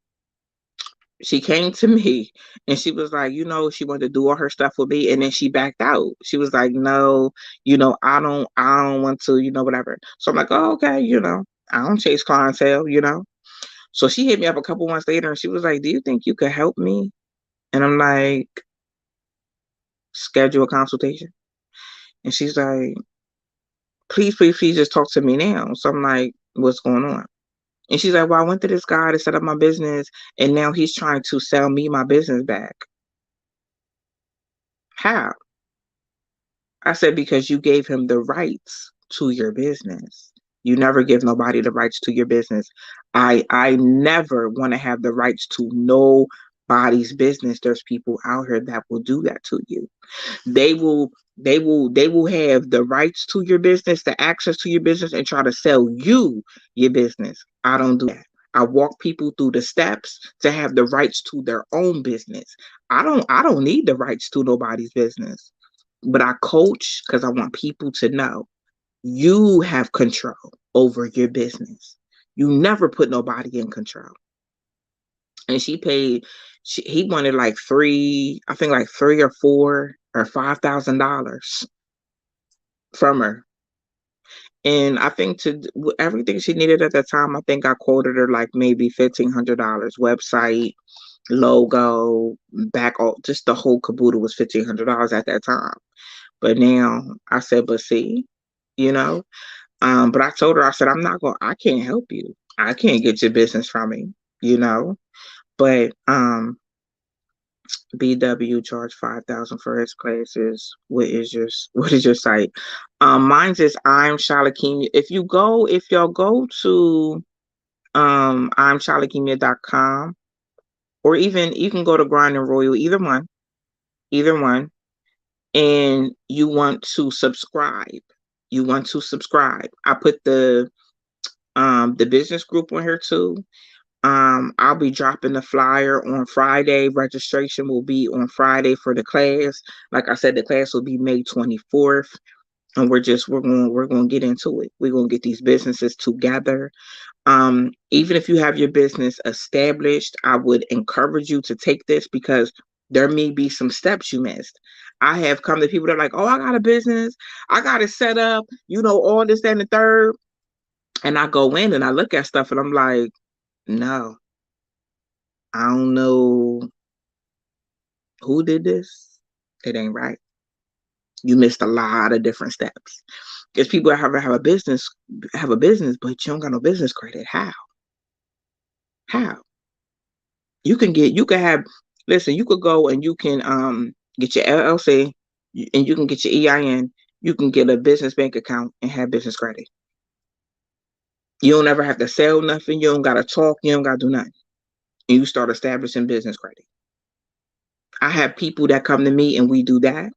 she came to me and she was like, she wanted to do all her stuff with me, and then she backed out. She was like, no, I don't want to, whatever. So I'm like, oh, okay, I don't chase clientele. So she hit me up a couple months later and she was like, do you think you could help me? And I'm like, schedule a consultation. And she's like, please, please, please just talk to me now. So I'm like, what's going on? And she's like, well, I went to this guy to set up my business and now he's trying to sell me my business back. How? I said, because you gave him the rights to your business. You never give nobody the rights to your business. I never want to have the rights to nobody's business. There's people out here that will do that to you. They will have the rights to your business, the access to your business, and try to sell you your business. I don't do that. I walk people through the steps to have the rights to their own business. I don't need the rights to nobody's business. But I coach because I want people to know you have control over your business. You never put nobody in control. And he wanted like I think like 3 or 4 or $5,000 from her. And I think to everything she needed at the time, I think I quoted her like maybe $1,500. Website, logo, back all, just the whole caboodle was $1,500 at that time. But now I said, but see, you know, but I told her, I said, I can't help you. I can't get your business from me, but BW charged 5,000 for his classes. What is your site? Mine's is I'm Shalakemia. If y'all go to I'm Shalakemia.com, or even you can go to Grind and Royal, either one, and you want to subscribe. I put the business group on here too. I'll be dropping the flyer on Friday. Registration will be on Friday for the class. Like I said, the class will be May 24th. and we're going to get into it. We're going to get these businesses together. Even if you have your business established, I would encourage you to take this because there may be some steps you missed. I have come to people that are like, oh, I got a business, I got it set up, all this, that, and the third. And I go in and I look at stuff and I'm like, no, I don't know who did this. It ain't right. You missed a lot of different steps. Because people have a business, but you don't got no business credit. How? How? You can have, listen, you could go and you can get your LLC and you can get your EIN. You can get a business bank account and have business credit. You don't ever have to sell nothing. You don't got to talk. You don't got to do nothing. And you start establishing business credit. I have people that come to me and we do that.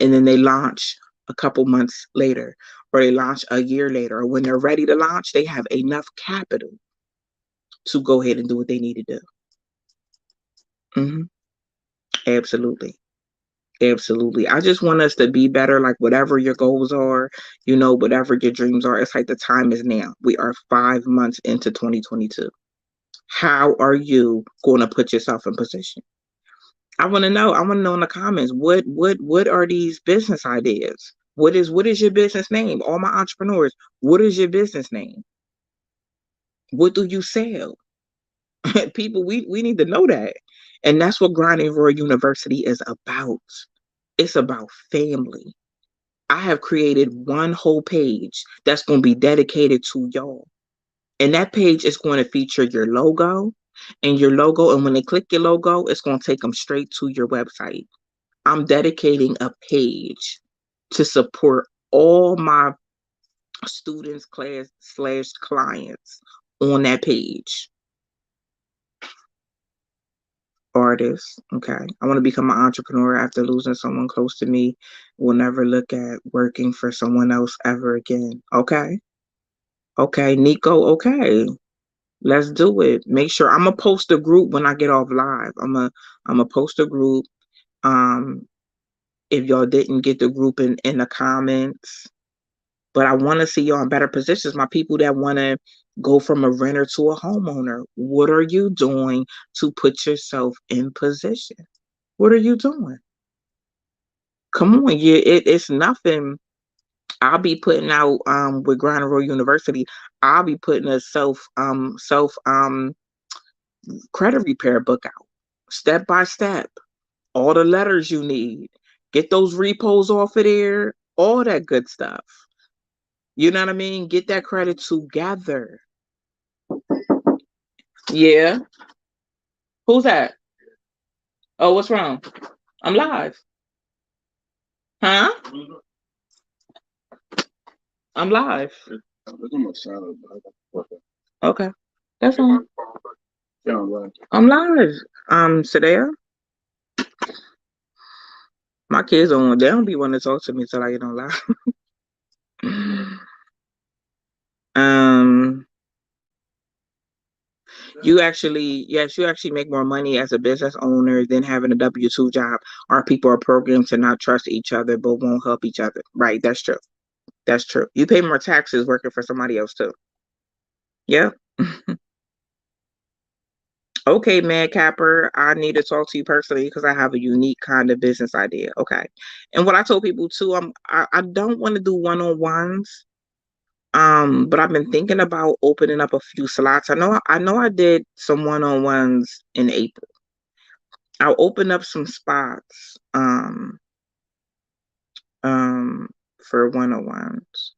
And then they launch a couple months later, or they launch a year later, or when they're ready to launch, they have enough capital to go ahead and do what they need to do. Mm-hmm. Absolutely. Absolutely. I just want us to be better, like whatever your goals are, whatever your dreams are. It's like the time is now. We are 5 months into 2022. How are you going to put yourself in position? I want to know. I want to know in the comments, what are these business ideas? What is your business name? All my entrepreneurs, what is your business name? What do you sell? People, we need to know that. And that's what Grinding Royal University is about. It's about family. I have created one whole page that's going to be dedicated to y'all. And that page is going to feature your logo and your logo. And when they click your logo, it's going to take them straight to your website. I'm dedicating a page to support all my students, class/clients on that page. Artists. Okay. I want to become an entrepreneur after losing someone close to me. Will never look at working for someone else ever again. Okay. Okay, Nico. Okay. Let's do it. Make sure I'm gonna post a group when I get off live. I'm a post a group. If y'all didn't get the group in the comments, but I want to see y'all in better positions. My people that want to go from a renter to a homeowner. What are you doing to put yourself in position? What are you doing? Come on, it's nothing. I'll be putting out with Grind Royal University. I'll be putting a self credit repair book out, step by step. All the letters you need. Get those repos off of there. All that good stuff. You know what I mean? Get that credit together. Yeah. Who's that? Oh, what's wrong? I'm live. Huh? I'm live. Okay. That's fine. I'm live. Sadea. My kids they don't be wanting to talk to me till I get on live. You actually make more money as a business owner than having a W-2 job. Our people are programmed to not trust each other but won't help each other. Right, that's true. That's true. You pay more taxes working for somebody else too. Yeah. Okay, Mad Capper, I need to talk to you personally because I have a unique kind of business idea. Okay. And what I told people too, I don't want to do one-on-ones. But I've been thinking about opening up a few slots. I know I did some one-on-ones in April. I'll open up some spots for one-on-ones.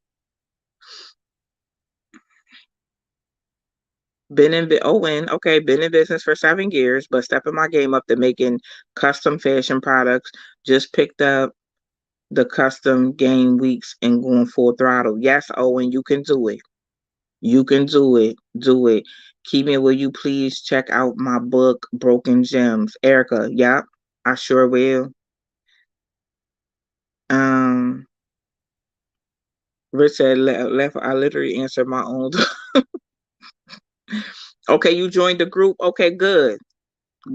Been in business for 7 years, but stepping my game up to making custom fashion products. Just picked up the custom game weeks and going full throttle. Yes, Owen, you can do it. You can do it. Do it. Keep will you please check out my book, Broken Gems? Erica, yep, I sure will. Rich said left. I literally answered my own. Okay, you joined the group. Okay, good.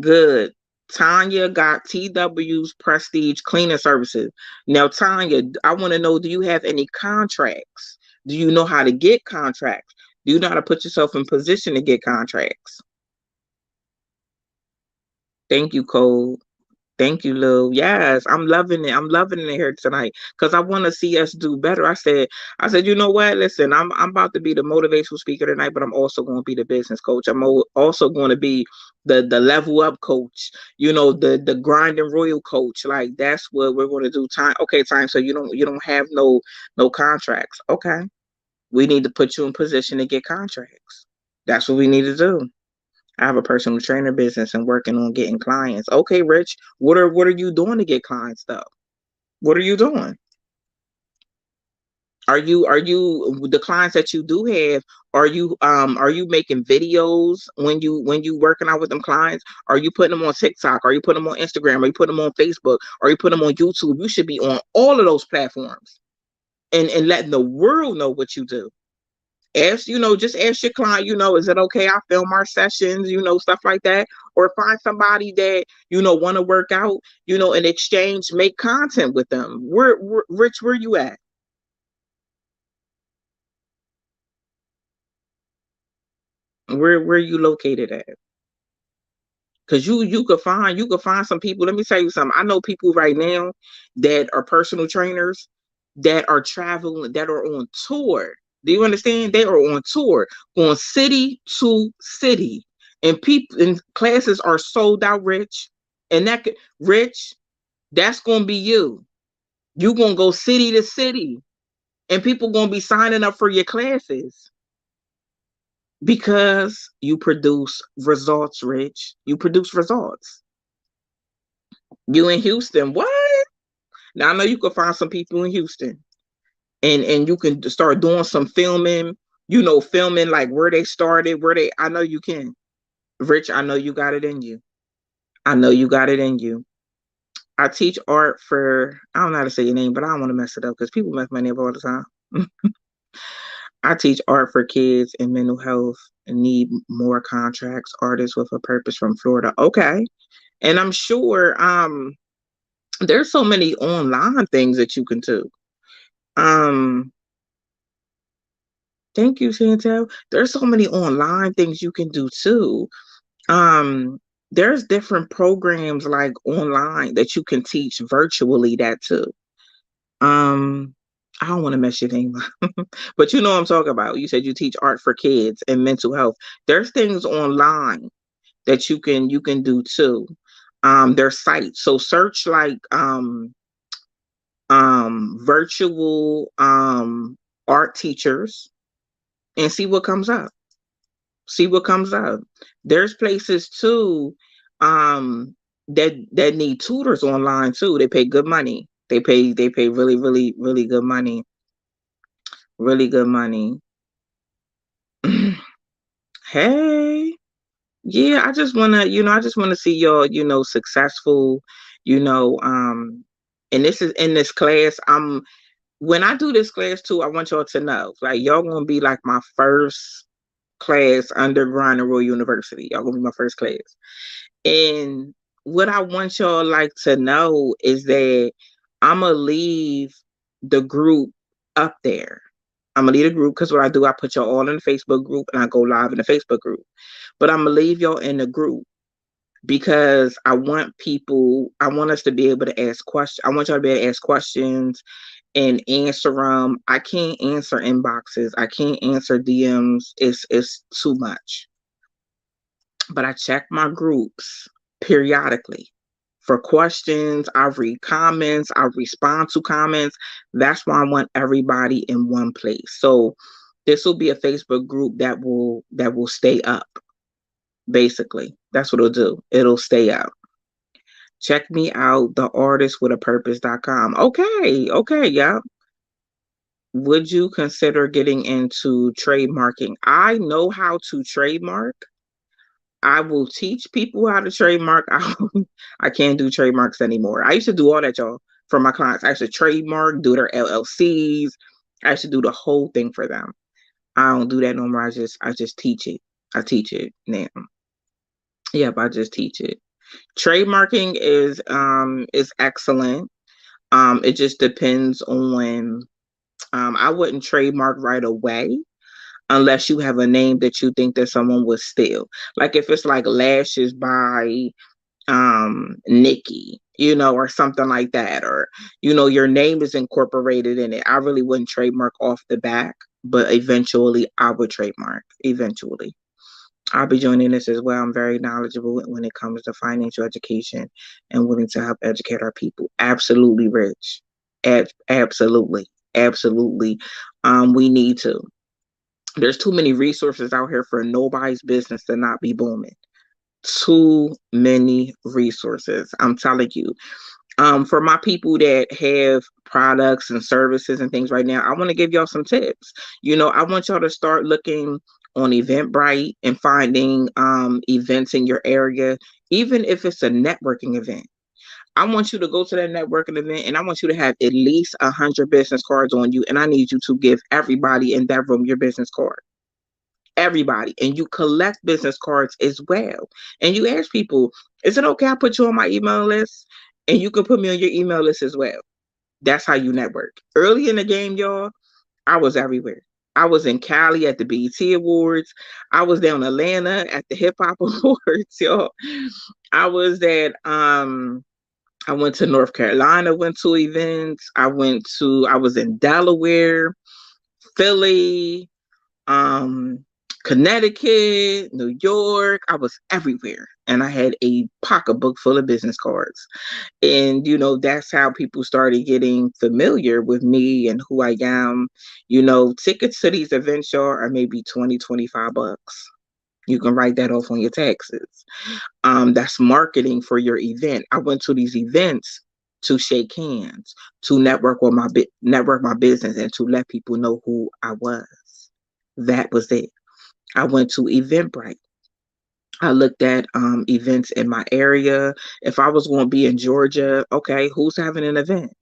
Good. Tanya got TW's Prestige Cleaning Services. Now, Tanya, I want to know, do you have any contracts? Do you know how to get contracts? Do you know how to put yourself in position to get contracts? Thank you, Cole. Thank you, Lou. Yes, I'm loving it. I'm loving it here tonight because I want to see us do better. I said, you know what? Listen, I'm about to be the motivational speaker tonight, but I'm also going to be the business coach. I'm also going to be the level up coach. You know, the grind and royal coach. Like that's what we're going to do. Time, okay, time. So you don't have no contracts. Okay, we need to put you in position to get contracts. That's what we need to do. I have a personal trainer business and working on getting clients. Okay, Rich, what are you doing to get clients though? What are you doing? Are you the clients that you do have, are you making videos when you working out with them clients? Are you putting them on TikTok? Are you putting them on Instagram? Are you putting them on Facebook? Are you putting them on YouTube? You should be on all of those platforms and letting the world know what you do. Just ask your client, is it okay I film our sessions, stuff like that? Or find somebody that, want to work out, in exchange, make content with them. Rich, where you at? Where you located at? Because you could find some people. Let me tell you something. I know people right now that are personal trainers that are traveling, that are on tour. Do you understand? They are on tour, going city to city, and people and classes are sold out. Rich, and Rich, that's gonna be you. You gonna go city to city, and people gonna be signing up for your classes because you produce results. Rich, you produce results. You in Houston? What? Now I know you can find some people in Houston, and you can start doing some filming. Filming like where they started, where they. I know you can, Rich. I know you got it in you. I know you got it in you. I teach art for. I don't know how to say your name, but I don't want to mess it up because people mess my name up all the time. I teach art for kids and mental health and need more contracts. Artists with a purpose from Florida. Okay, and I'm sure there's so many online things that you can do. Um, Thank you, Chantel. There's so many online things you can do too. Um, there's different programs like online that you can teach virtually that too. Um, I don't want to mess your name up, but you know what I'm talking about. You said you teach art for kids and mental health. There's things online that you can do too. There's sites. So search like virtual art teachers and see what comes up. See what comes up. There's places too that need tutors online too. They pay good money. They pay really, really, really good money. Really good money. Hey. Yeah, I just wanna see y'all, successful, you know, um, and this is in this class. When I do this class too, I want y'all to know, like y'all gonna be like my first class under Grind and Roll University. Y'all gonna be my first class. And what I want y'all like to know is that I'ma leave the group up there. I'm gonna leave the group because what I do, I put y'all all in the Facebook group and I go live in the Facebook group. But I'm gonna leave y'all in the group because I want us to be able to ask questions. I want y'all to be able to ask questions and answer them. I can't answer inboxes. I can't answer DMs. It's too much. But I check my groups periodically for questions. I read comments. I respond to comments. That's why I want everybody in one place. So this will be a Facebook group that will stay up. Basically, that's what it'll do. It'll stay up. Check me out, theartistwithapurpose.com. Okay, yeah. Would you consider getting into trademarking? I know how to trademark. I will teach people how to trademark. I can't do trademarks anymore. I used to do all that, y'all, for my clients. I used to trademark, do their LLCs. I used to do the whole thing for them. I don't do that no more. I just teach it. I teach it now. Yep, I just teach it. Trademarking is excellent. It just depends on I wouldn't trademark right away unless you have a name that you think that someone would steal. Like if it's like lashes by Nikki, or something like that, or your name is incorporated in it. I really wouldn't trademark off the back, but eventually I would trademark. Eventually. I'll be joining this as well. I'm very knowledgeable when it comes to financial education and willing to help educate our people. Absolutely, Rich. Absolutely. Absolutely. We need to. There's too many resources out here for nobody's business to not be booming. Too many resources. I'm telling you. For my people that have products and services and things right now, I want to give y'all some tips. I want y'all to start looking on Eventbrite and finding events in your area, even if it's a networking event. I want you to go to that networking event and I want you to have at least 100 business cards on you. And I need you to give everybody in that room your business card. Everybody. And you collect business cards as well. And you ask people, is it okay I put you on my email list? And you can put me on your email list as well. That's how you network. Early in the game, y'all, I was everywhere. I was in Cali at the BET Awards. I was down in Atlanta at the Hip Hop Awards, y'all. I was at I went to North Carolina, went to events. I was in Delaware, Philly, um, Connecticut, New York. I was everywhere. And I had a pocketbook full of business cards. And, that's how people started getting familiar with me and who I am. Tickets to these events, y'all, are maybe 20, 25 bucks. You can write that off on your taxes. That's marketing for your event. I went to these events to shake hands, to network my business, and to let people know who I was. That was it. I went to Eventbrite. I looked at events in my area. If I was going to be in Georgia, okay, who's having an event?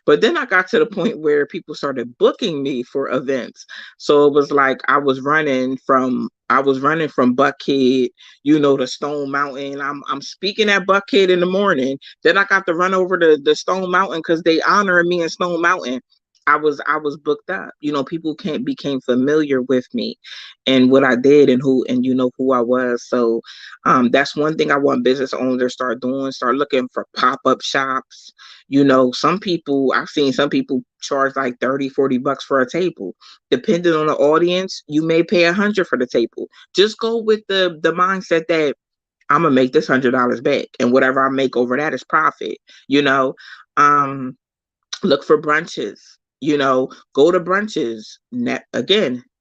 But then I got to the point where people started booking me for events. So it was like I was running from Buckhead, to Stone Mountain. I'm speaking at Buckhead in the morning. Then I got to run over to the Stone Mountain because they honor me in Stone Mountain. I was booked up. People can't became familiar with me and what I did and who I was. So that's one thing I want business owners to start doing. Start looking for pop-up shops. I've seen some people charge like 30, 40 bucks for a table. Depending on the audience, you may pay 100 for the table. Just go with the mindset that I'm gonna make this $100 back, and whatever I make over that is profit. You know, um, Look for brunches. Go to brunches.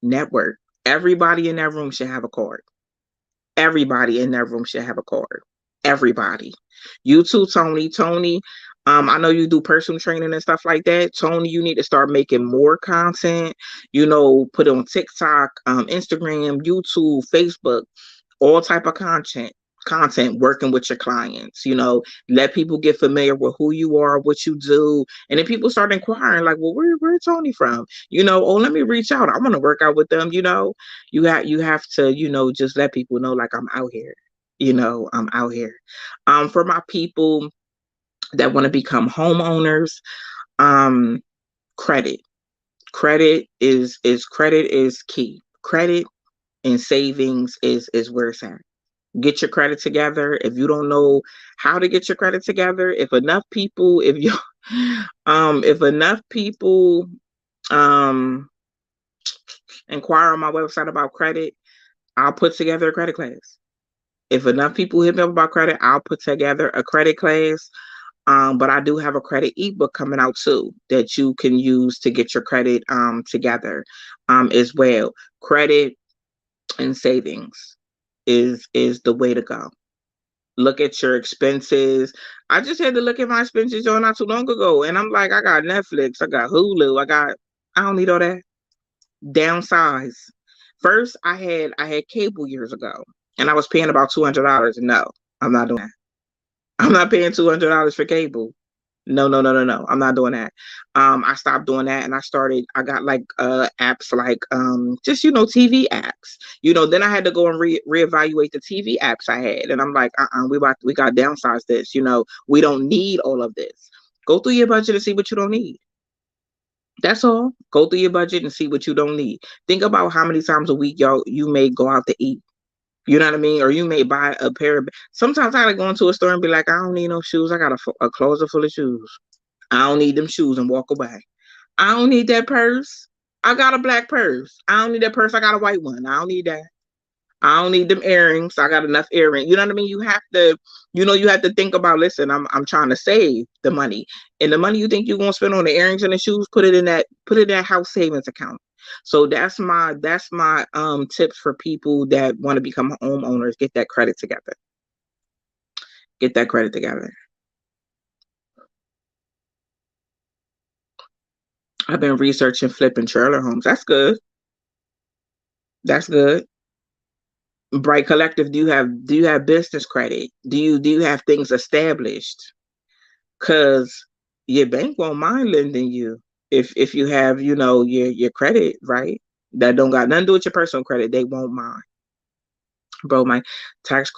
Network. Everybody in that room should have a card. Everybody in that room should have a card. Everybody. You too, Tony. Tony, I know you do personal training and stuff like that. Tony, you need to start making more content. Put it on TikTok, Instagram, YouTube, Facebook, all type of content working with your clients. Let people get familiar with who you are, what you do, and then people start inquiring like, well, where Tony from? Oh, let me reach out, I want to work out with them. You have to just let people know like I'm out here. I'm out here. For my people that want to become homeowners, um credit credit is key. Credit and savings is where it's at. Get your credit together. If you don't know how to get your credit together, if enough people um inquire on my website about credit, I'll put together a credit class. If enough people hit me up about credit, I'll put together a credit class. But I do have a credit ebook coming out too that you can use to get your credit together as well. Credit and savings is the way to go. Look at your expenses. I just had to look at my expenses not too long ago, and I'm like, I got Netflix, I got Hulu, I don't need all that. Downsize. First, I had cable years ago, and I was paying about $200. No, I'm not doing that. I'm not paying $200 for cable. No. I'm not doing that. I stopped doing that and I got like apps like just TV apps. Then I had to go and reevaluate the TV apps I had. And I'm like, we got to downsize this. We don't need all of this. Go through your budget and see what you don't need. That's all. Go through your budget and see what you don't need. Think about how many times a week you may go out to eat. You know what I mean? Or you may buy a pair of. Sometimes I gotta go into a store and be like, I don't need no shoes. I got a closet full of shoes. I don't need them shoes and walk away. I don't need that purse. I got a black purse. I don't need that purse. I got a white one. I don't need that. I don't need them earrings. I got enough earrings. You know what I mean? You have to think about, listen, I'm trying to save the money. And the money you think you're gonna spend on the earrings and the shoes, put it in that house savings account. So that's my tips for people that want to become homeowners. Get that credit together. Get that credit together. I've been researching flipping trailer homes. That's good. That's good. Bright Collective, do you have business credit? Do you have things established? Cause your bank won't mind lending you if you have, your credit right. That don't got nothing to do with your personal credit. They won't mind. Bro, my tax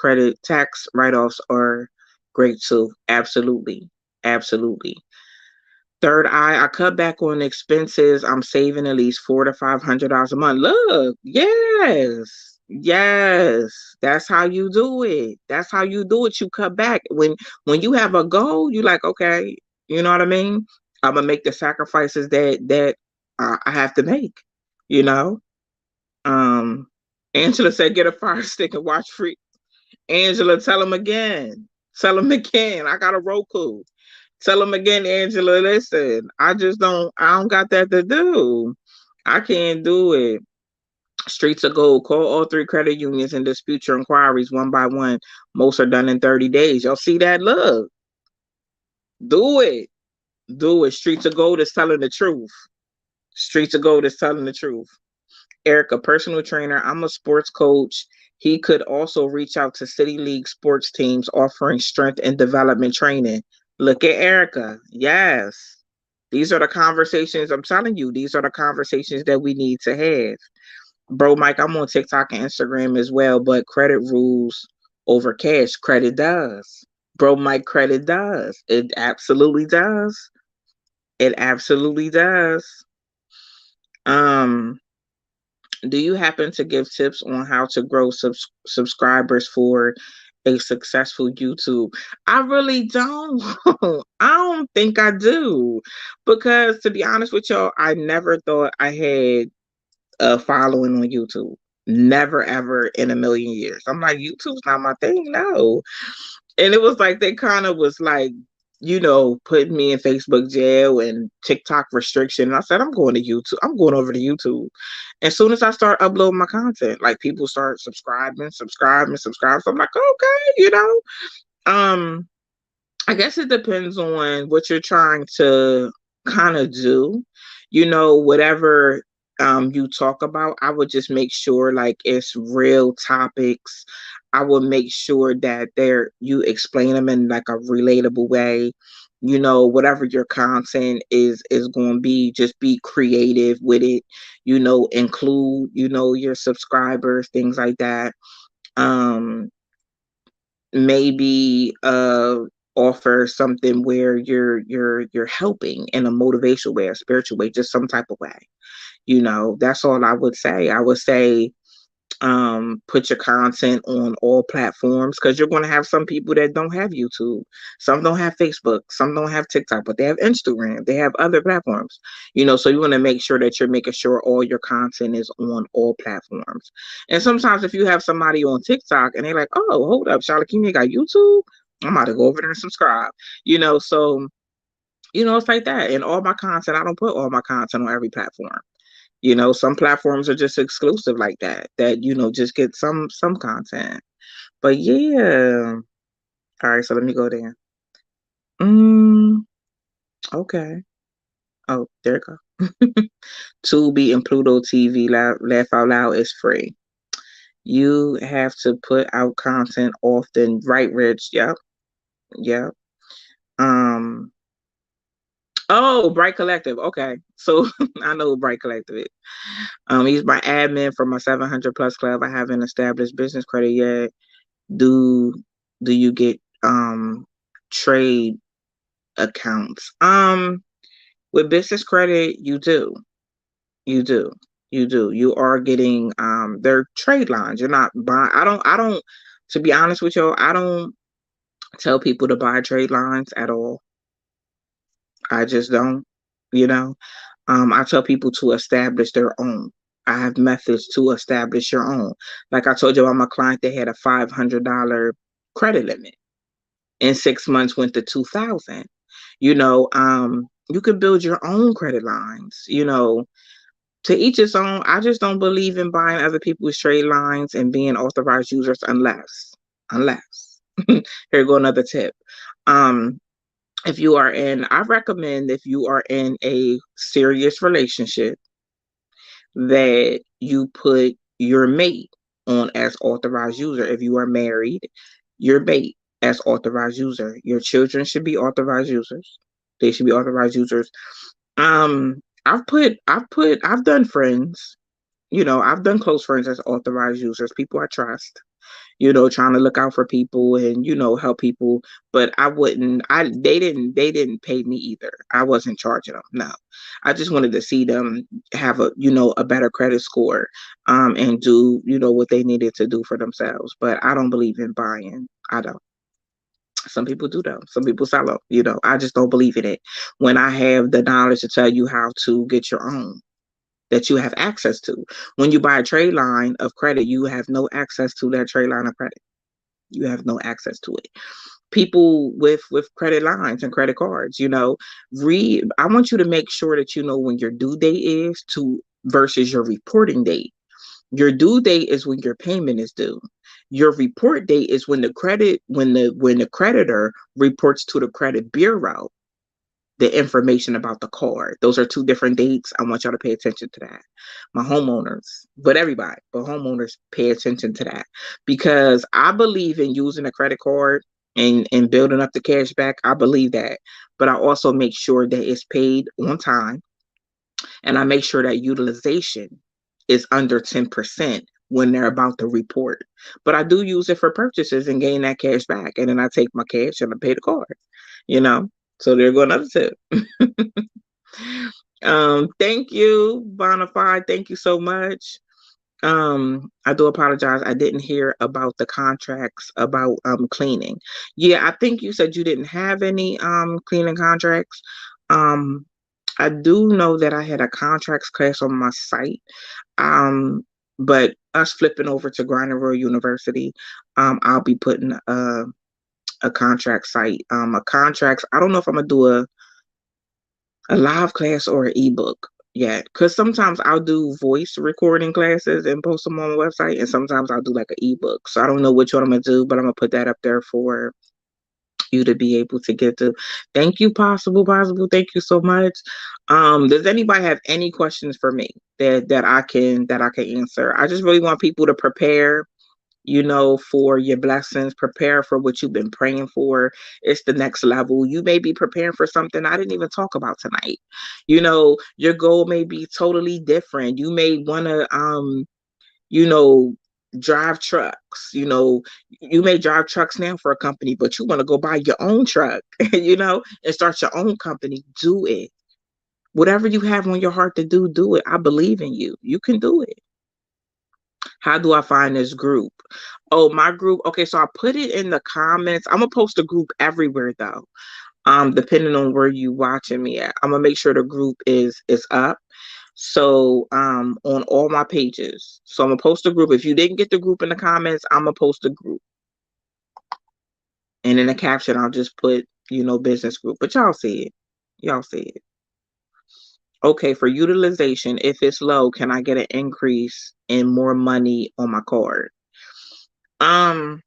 write-offs are great too. Absolutely. Absolutely. Third eye, I cut back on expenses. I'm saving at least $400 to $500 a month. Look, yes, yes, that's how you do it. That's how you do it. You cut back when you have a goal. You like, okay, you know what I mean. I'm gonna make the sacrifices that I have to make. You know. Um, Angela said, get a fire stick and watch free. Angela, tell him again. Tell him again. I got a Roku. Tell him again, Angela. Listen, I don't got that to do. I can't do it. Streets of gold. Call all three credit unions and dispute your inquiries one by one. Most are done in 30 days. Y'all see that? Look, do it. Do it. Streets of gold is telling the truth. Streets of gold is telling the truth. Eric, a personal trainer. I'm a sports coach. He could also reach out to City League sports teams offering strength and development training. Look at Erica. Yes. These are the conversations I'm telling you. These are the conversations that we need to have. Bro, Mike, I'm on TikTok and Instagram as well, but credit rules over cash. Credit does. Bro, Mike, credit does. It absolutely does. It absolutely does. Um, do you happen to give tips on how to grow subscribers for a successful YouTube? I really don't. I don't think I do. Because to be honest with y'all, I never thought I had a following on YouTube. Never ever in a million years. I'm like, YouTube's not my thing. No. And it was like they kind of was like, putting me in Facebook jail and TikTok restriction. And I said, I'm going to YouTube. I'm going over to YouTube. As soon as I start uploading my content, like people start subscribing. So I'm like, okay, Um, I guess it depends on what you're trying to kind of do. Whatever you talk about, I would just make sure like it's real topics. I would make sure that you explain them in like a relatable way. Whatever your content is going to be, just be creative with it. Include, your subscribers, things like that. Maybe offer something where you're helping in a motivational way, a spiritual way, just some type of way. That's all I would say. I would say put your content on all platforms, because you're going to have some people that don't have YouTube, some don't have Facebook, some don't have TikTok, but they have Instagram, they have other platforms. So you want to make sure that you're making sure all your content is on all platforms. And sometimes if you have somebody on TikTok and they're like, oh, hold up, Shalakini got YouTube, I'm about to go over there and subscribe. So it's like that. And all my content, I don't put all my content on every platform. Some platforms are just exclusive like that just get some content. But yeah. All right, so let me go there. Okay. Oh, there it go. Tubi and Pluto TV, Laugh Out Loud is free. You have to put out content often, right, Rich? Yep. Yep. Um Oh, Bright Collective. Okay. So I know who Bright Collective is. He's my admin for my 700 plus club. I haven't established business credit yet. Do do you get trade accounts? With business credit, you do. You do. You do. You are getting they're trade lines. You're not buying. I don't to be honest with you, I don't tell people to buy trade lines at all. I just don't, you know. I tell people to establish their own. I have methods to establish your own. Like I told you, I'm a client that had a $500 credit limit. In 6 months went to 2,000. You can build your own credit lines. To each his own. I just don't believe in buying other people's trade lines and being authorized users unless. Here go another tip. Um, I recommend if you are in a serious relationship that you put your mate on as authorized user. If you are married, your mate as authorized user. Your children should be authorized users. They should be authorized users. I've done friends, I've done close friends as authorized users, people I trust, trying to look out for people and, help people. But I wouldn't, they didn't pay me either. I wasn't charging them. No, I just wanted to see them have a better credit score, and do, what they needed to do for themselves. But I don't believe in buying. I don't. Some people do though. Some people sell them. I just don't believe in it. When I have the knowledge to tell you how to get your own, that you have access to. When you buy a trade line of credit, you have no access to that trade line of credit. You have no access to it. People with credit lines and credit cards, read. I want you to make sure that you know when your due date is to versus your reporting date. Your due date is when your payment is due. Your report date is when the creditor reports to the credit bureau the information about the card. Those are two different dates. I want y'all to pay attention to that. My homeowners, but everybody, but homeowners, pay attention to that, because I believe in using a credit card and building up the cash back. I believe that, but I also make sure that it's paid on time, and I make sure that utilization is under 10% when they're about to report. But I do use it for purchases and gain that cash back, and then I take my cash and I pay the card. You know, so there go another tip. Thank you, Bonafide. Thank you so much. I do apologize. I didn't hear about the contracts about cleaning. Yeah, I think you said you didn't have any cleaning contracts. Um, I do know that I had a contracts class on my site. But us flipping over to Grinder Royal University, I'll be putting a contract site. A contracts. I don't know if I'm gonna do a live class or an ebook yet, because sometimes I'll do voice recording classes and post them on the website, and sometimes I'll do like an ebook. So I don't know which one I'm gonna do, but I'm gonna put that up there for you to be able to get to. Thank you, possible. Thank you so much. Does anybody have any questions for me that I can answer? I just really want people to prepare, for your blessings. Prepare for what you've been praying for. It's the next level. You may be preparing for something I didn't even talk about tonight. Your goal may be totally different. You may want to, you know, drive trucks. You may drive trucks now for a company, but you want to go buy your own truck, and start your own company. Do it. Whatever you have on your heart to do, do it. I believe in you. You can do it. How do I find this group? Oh, my group. Okay, so I put it in the comments. I'm gonna post the group everywhere though. Depending on where you watching me at. I'm gonna make sure the group is up. So on all my pages. So I'm gonna post the group. If you didn't get the group in the comments, I'm gonna post the group. And in the caption, I'll just put, business group. But y'all see it. Y'all see it. Okay, for utilization, if it's low, can I get an increase in more money on my card? Um,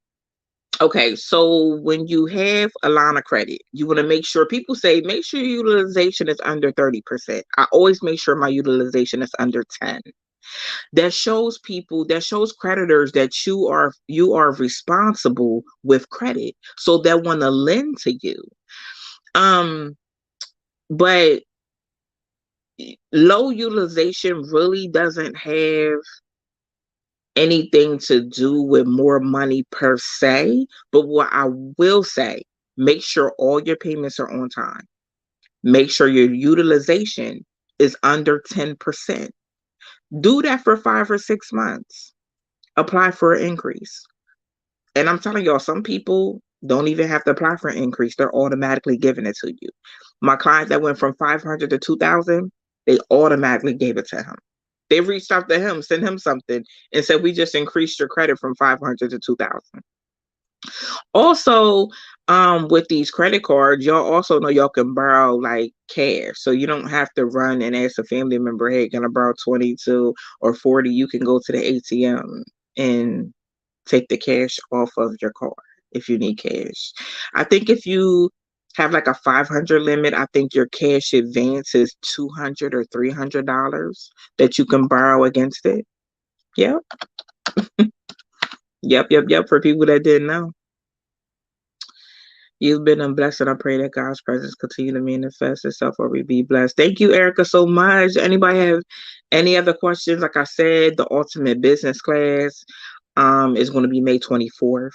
okay, so when you have a line of credit, you want to make sure, people say make sure your utilization is under 30%. I always make sure my utilization is under 10. That shows creditors that you are responsible with credit, so they want to lend to you. Um But low utilization really doesn't have anything to do with more money per se. But what I will say, make sure all your payments are on time. Make sure your utilization is under 10%. Do that for 5 or 6 months. Apply for an increase. And I'm telling y'all, some people don't even have to apply for an increase. They're automatically giving it to you. My client that went from 500 to 2,000, they automatically gave it to him. They reached out to him, sent him something, and said, we just increased your credit from 500 to 2,000. Also, with these credit cards, y'all also know y'all can borrow like cash. So you don't have to run and ask a family member, hey, can I borrow 22 or 40? You can go to the ATM and take the cash off of your card if you need cash. I think if you have like a 500 limit, I think your cash advance is $200 or $300 that you can borrow against it. Yep. Yep. For people that didn't know. You've been blessed, and I pray that God's presence continue to manifest itself or we be blessed. Thank you, Erica, so much. Anybody have any other questions? Like I said, the ultimate business class is going to be May 24th.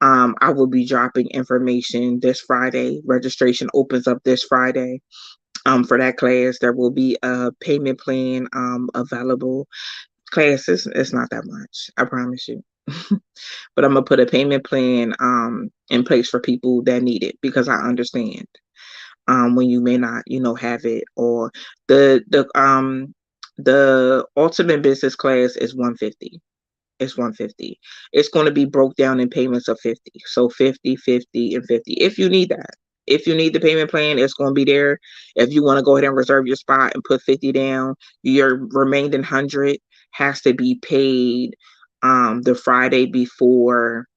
I will be dropping information this Friday. Registration opens up this Friday. For that class, there will be a payment plan available. Classes, it's not that much, I promise you. But I'm gonna put a payment plan in place for people that need it, because I understand when you may not, have it. Or the ultimate business class is 150. It's 150. It's going to be broke down in payments of 50. So 50, 50, and 50. If you need that. If you need the payment plan, it's going to be there. If you want to go ahead and reserve your spot and put 50 down, your remaining 100 has to be paid the Friday before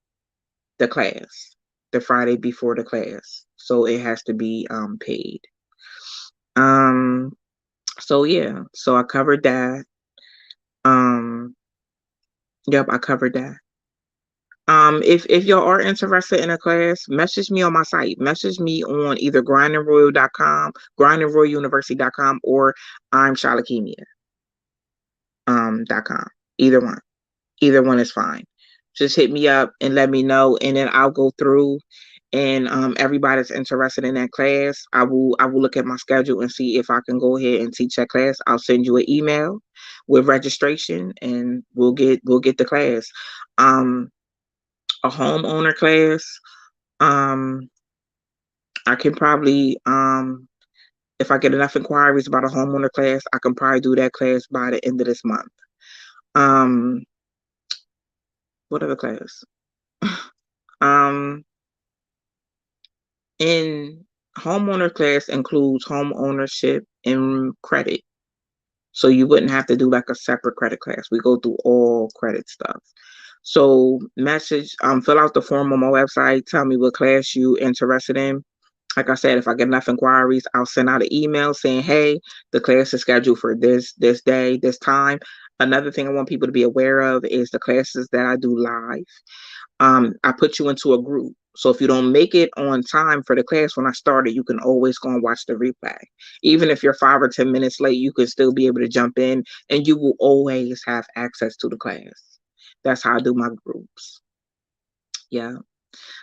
the class. The Friday before the class. So it has to be paid. So yeah. So I covered that. Yep, I covered that. If y'all are interested in a class, message me on my site. Message me on either grindandroyal.com, grindandroyaluniversity.com, or I'm .com. Either one. Either one is fine. Just hit me up and let me know, and then I'll go through, and everybody's interested in that class, I will look at my schedule and see if I can go ahead and teach that class. I'll send you an email with registration, and we'll get the class. A homeowner class, I can probably if I get enough inquiries about a homeowner class, I can probably do that class by the end of this month. What other class? In homeowner class includes home ownership and credit. So you wouldn't have to do like a separate credit class. We go through all credit stuff. So fill out the form on my website. Tell me what class you interested in. Like I said, if I get enough inquiries, I'll send out an email saying, hey, the class is scheduled for this day, this time. Another thing I want people to be aware of is the classes that I do live. I put you into a group. So if you don't make it on time for the class when I started, you can always go and watch the replay. Even if you're 5 or 10 minutes late, you can still be able to jump in, and you will always have access to the class. That's how I do my groups. Yeah.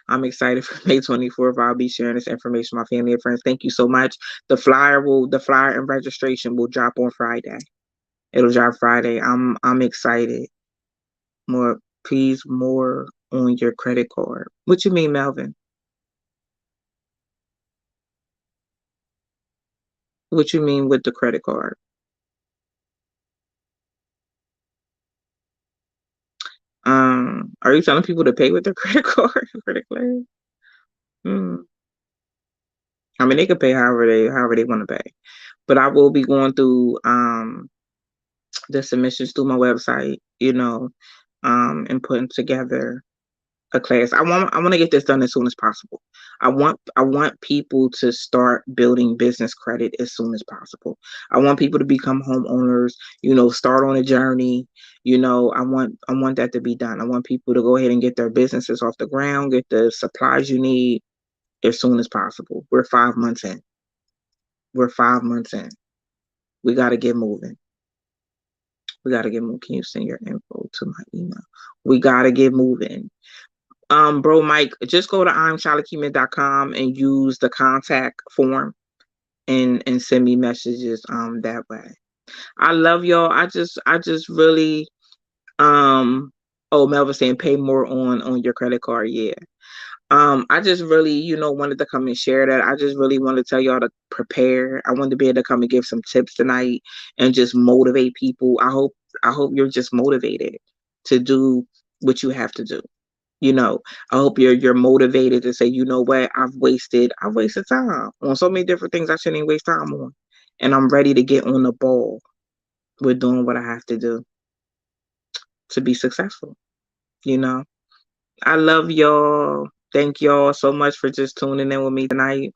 I'm excited for May 24th. I'll be sharing this information with my family and friends. Thank you so much. The flyer and registration will drop on Friday. It'll drop Friday. I'm excited. More on your credit card. What you mean, Melvin? What you mean with the credit card? Are you telling people to pay with their credit card? Credit card? I mean, they can pay however they want to pay. But I will be going through the submissions through my website, and putting together a class. I want to get this done as soon as possible. I want people to start building business credit as soon as possible. I want people to become homeowners, start on a journey. I want that to be done. I want people to go ahead and get their businesses off the ground, get the supplies you need as soon as possible. We're 5 months in. We're 5 months in. We got to get moving. We got to get moving. Can you send your info to my email? We got to get moving. Bro, Mike, just go to imshalakima.com and use the contact form and send me messages that way. I love y'all. I just really oh, Melvin saying pay more on your credit card. Yeah. I just really, wanted to come and share that. I just really wanted to tell y'all to prepare. I wanted to be able to come and give some tips tonight and just motivate people. I hope you're just motivated to do what you have to do. I hope you're motivated to say, you know what, I've wasted time on so many different things I shouldn't even waste time on. And I'm ready to get on the ball with doing what I have to do to be successful. You know, I love y'all. Thank y'all so much for just tuning in with me tonight.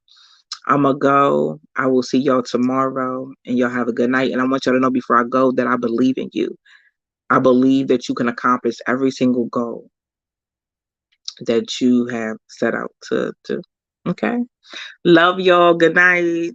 I'ma go. I will see y'all tomorrow and y'all have a good night. And I want y'all to know before I go that I believe in you. I believe that you can accomplish every single goal that you have set out to. Okay. Love y'all. Good night.